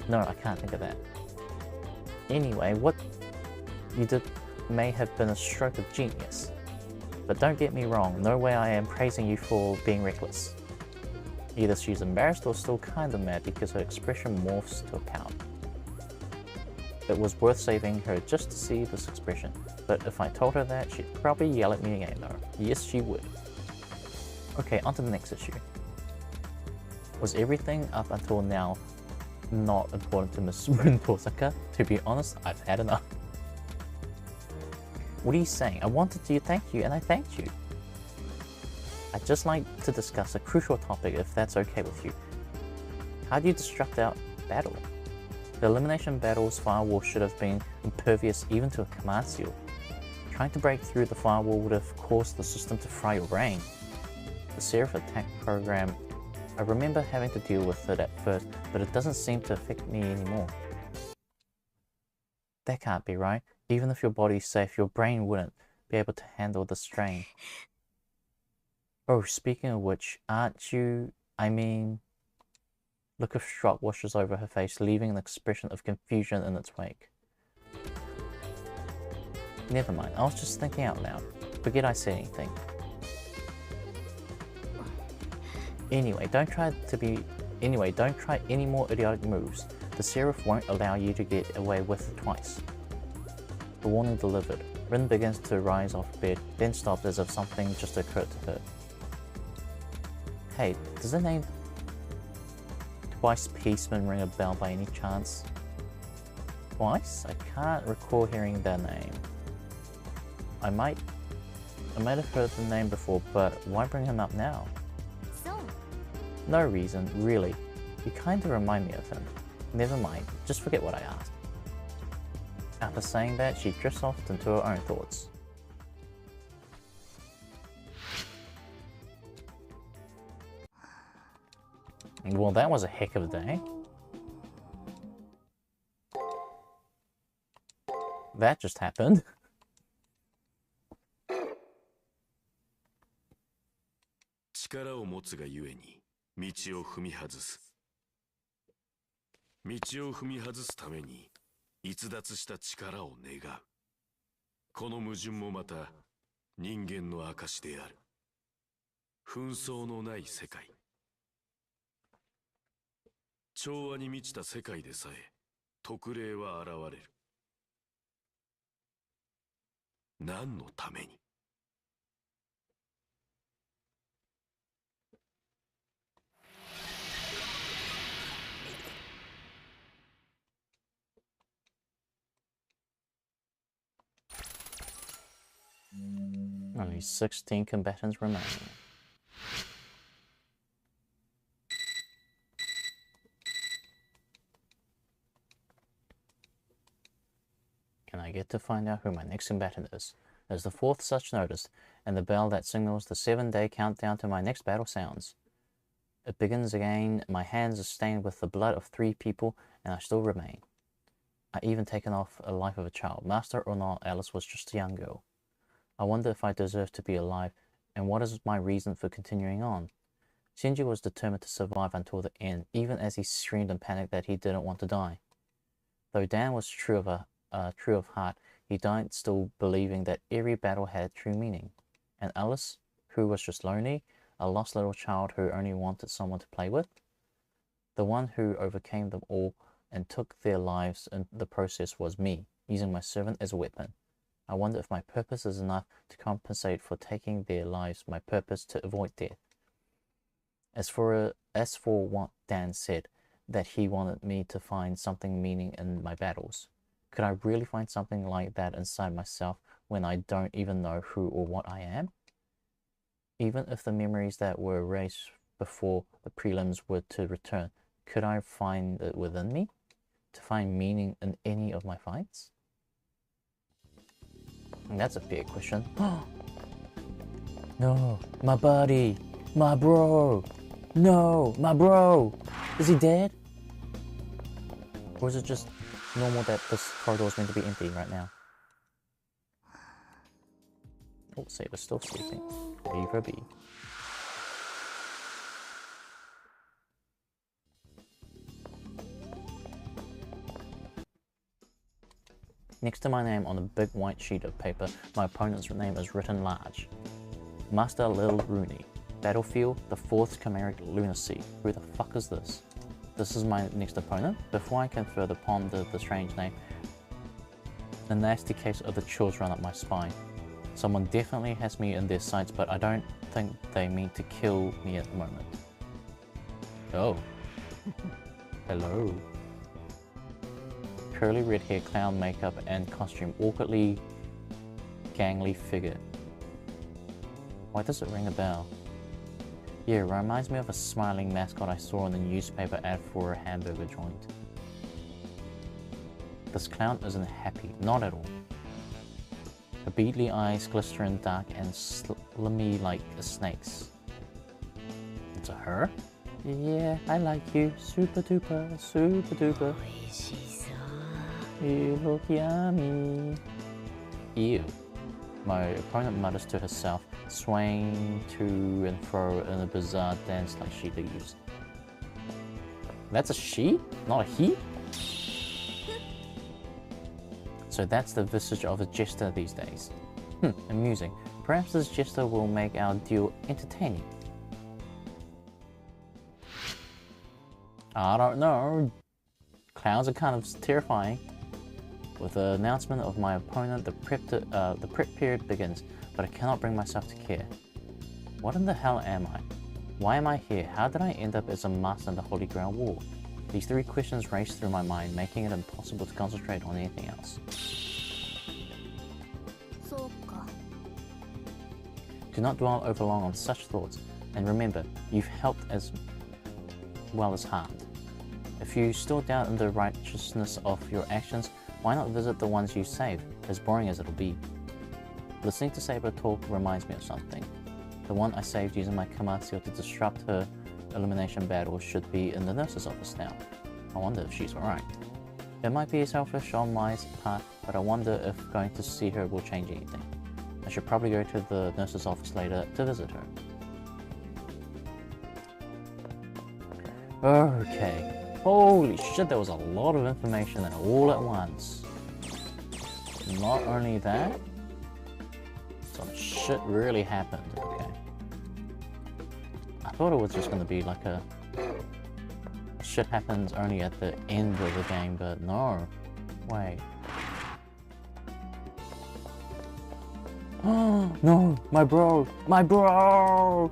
No, I can't think of that. Anyway, what you did may have been a stroke of genius. But don't get me wrong, no way I am praising you for being reckless. Either she's embarrassed or still kinda mad because her expression morphs to a pout. It was worth saving her just to see this expression, but if I told her that, she'd probably yell at me again though. Yes, she would. Okay, on to the next issue. Was everything up until now not important to Miss Rin Tosaka? To be honest, I've had enough. What are you saying? I wanted to thank you and I thanked you. I'd just like to discuss a crucial topic if that's okay with you. How do you destruct our battle? The elimination battle's firewall should have been impervious even to a command seal. Trying to break through the firewall would have caused the system to fry your brain. The Seraph attack program, I remember having to deal with it at first, but it doesn't seem to affect me anymore. That can't be right. Even if your body's safe, your brain wouldn't be able to handle the strain. Oh, speaking of which, aren't you, Look of shock washes over her face, leaving an expression of confusion in its wake. Never mind, I was just thinking out loud. Forget I said anything. Anyway, don't try any more idiotic moves. The Seraph won't allow you to get away with it twice. The warning delivered. Rin begins to rise off bed, then stops as if something just occurred to her. Hey, does the name Twice Peaceman ring a bell by any chance? Twice? I can't recall hearing that name. I might have heard the name before, but why bring him up now? So, No reason, really. You kinda remind me of him. Never mind, just forget what I asked. After saying that, she drifts off into her own thoughts. Well, that was a heck of a day. That just happened. 力を持つがゆえに道を踏み外す。道を踏み外すために逸脱した力を願う。この矛盾もまた人間の証である。紛争のない世界。調和に満ちた世界でさえ特例は現れる。何のためにOnly 16 combatants remaining. Can I get to find out who my next combatant is? There's the fourth such notice, and the bell that signals the 7-day countdown to my next battle sounds. It begins again, my hands are stained with the blood of 3 people, and I still remain. I even taken off a life of a child. Master or not, Alice was just a young girl. I wonder if I deserve to be alive, and what is my reason for continuing on? Shinji was determined to survive until the end, even as he screamed in panic that he didn't want to die. Though Dan was true of heart, he died still believing that every battle had true meaning. And Alice, who was just lonely, a lost little child who only wanted someone to play with? The one who overcame them all and took their lives in the process was me, using my servant as a weapon. I wonder if my purpose is enough to compensate for taking their lives, my purpose to avoid death. As for what Dan said, that he wanted me to find something meaning in my battles. Could I really find something like that inside myself when I don't even know who or what I am? Even if the memories that were erased before the prelims were to return, could I find it within me? To find meaning in any of my fights? And that's a fair question. No, my buddy, my bro. No, my bro. Is he dead? Or is it just normal that this corridor is meant to be empty right now? Oh, Saber's still sleeping. Leave her be. Next to my name on a big white sheet of paper, my opponent's name is written large. Master Lil Rooney. Battlefield, the 4th Chimeric Lunacy. Who the fuck is this? This is my next opponent. Before I can further ponder the strange name, a nasty case of the chills run up my spine. Someone definitely has me in their sights, but I don't think they mean to kill me at the moment. Oh. Hello. Curly red hair, clown makeup and costume, awkwardly gangly figure. Why does it ring a bell? Yeah, it reminds me of a smiling mascot I saw in the newspaper ad for a hamburger joint. This clown isn't happy, not at all. Her beadly eyes glister in dark and slimy like a snake's. It's a her? Yeah, I like you. Super duper, super duper. You look yummy. Ew. My opponent mutters to herself, swaying to and fro in a bizarre dance like she leaves. That's a she? Not a he? So that's the visage of a jester these days. Amusing. Perhaps this gesture will make our duel entertaining. I don't know. Clowns are kind of terrifying. With the announcement of my opponent, the prep period begins, but I cannot bring myself to care. What in the hell am I? Why am I here? How did I end up as a master in the Holy Grail War? These three questions race through my mind, making it impossible to concentrate on anything else. Do not dwell overlong on such thoughts, and remember, you've helped as well as harmed. If you still doubt in the righteousness of your actions, why not visit the ones you saved, as boring as it'll be? Listening to Saber talk reminds me of something. The one I saved using my command seal to disrupt her elimination battle should be in the nurse's office now. I wonder if she's alright. It might be selfish on my part, but I wonder if going to see her will change anything. I should probably go to the nurse's office later to visit her. Okay. Holy shit, there was a lot of information there all at once. Not only that, some shit really happened. Okay. I thought it was just gonna be like a shit happens only at the end of the game, but no. Wait. Oh no, my bro! My bro!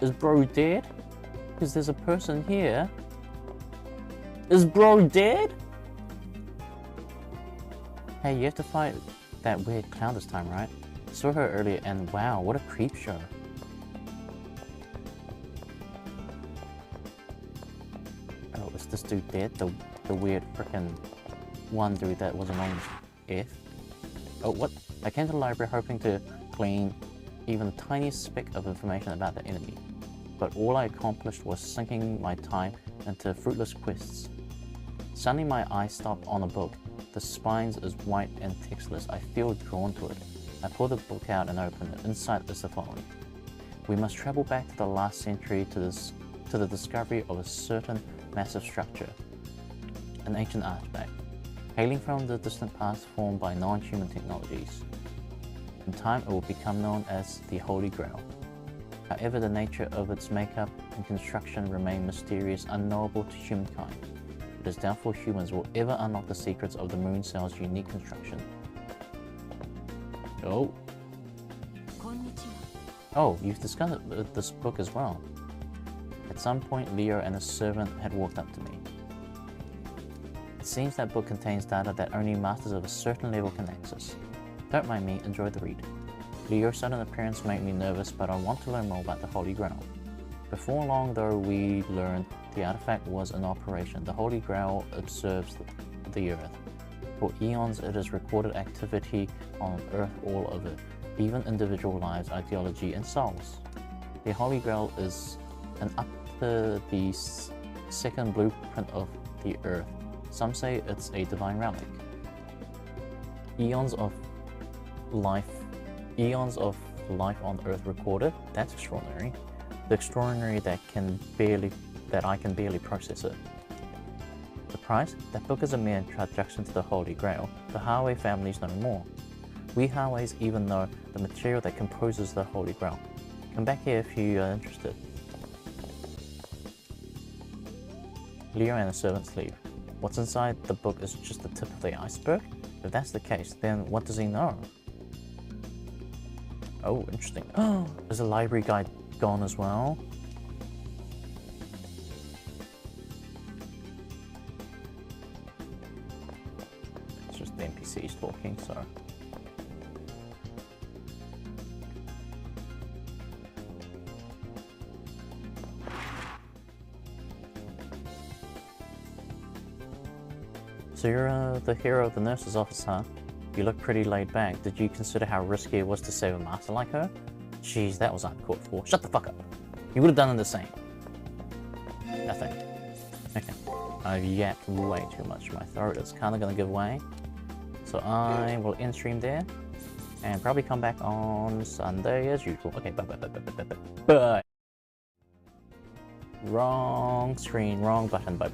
Is bro dead? Because there's a person here. Is bro dead? Hey, you have to fight that weird clown this time, right? I saw her earlier and wow, what a creep show. Oh, is this dude dead? The weird frickin' one dude that was among F? Oh, what? I came to the library hoping to glean even the tiniest speck of information about the enemy, but all I accomplished was sinking my time into fruitless quests. Suddenly my eye stopped on a book. The spines is white and textless. I feel drawn to it. I pull the book out and open it. Inside is the following. We must travel back to the last century to the discovery of a certain massive structure, an ancient artifact, hailing from the distant past formed by non-human technologies. In time it will become known as the Holy Grail. However, the nature of its makeup and construction remain mysterious, unknowable to humankind. It is doubtful humans will ever unlock the secrets of the moon cell's unique construction. Oh. Oh, you've discovered this book as well. At some point, Leo and a servant had walked up to me. It seems that book contains data that only masters of a certain level can access. Don't mind me, enjoy the read. Leo's sudden appearance made me nervous, but I want to learn more about the Holy Grail. Before long, though, we learned the artifact was in operation. The Holy Grail observes the Earth. For eons, it has recorded activity on Earth all over, even individual lives, ideology, and souls. The Holy Grail is an up to the second blueprint of the Earth. Some say it's a divine relic. Eons of life on Earth recorded. That's extraordinary. The extraordinary that I can barely process it. The price? That book is a mere introduction to the Holy Grail. The Harway families know more. We Harways even know the material that composes the Holy Grail. Come back here if you are interested. Leo and the servants leave. What's inside the book is just the tip of the iceberg? If that's the case, then what does he know? Oh, interesting. Oh, is the library guide gone as well? It's just the NPCs talking, so... So you're the hero of the nurse's office, huh? You look pretty laid back. Did you consider how risky it was to save a master like her? Jeez, that was uncalled for. Shut the fuck up. You would have done the same. I think. Okay. I've yapped way too much. My throat is kind of going to give way. So I will end stream there. And probably come back on Sunday as usual. Okay, bye. Wrong screen, wrong button. Bye.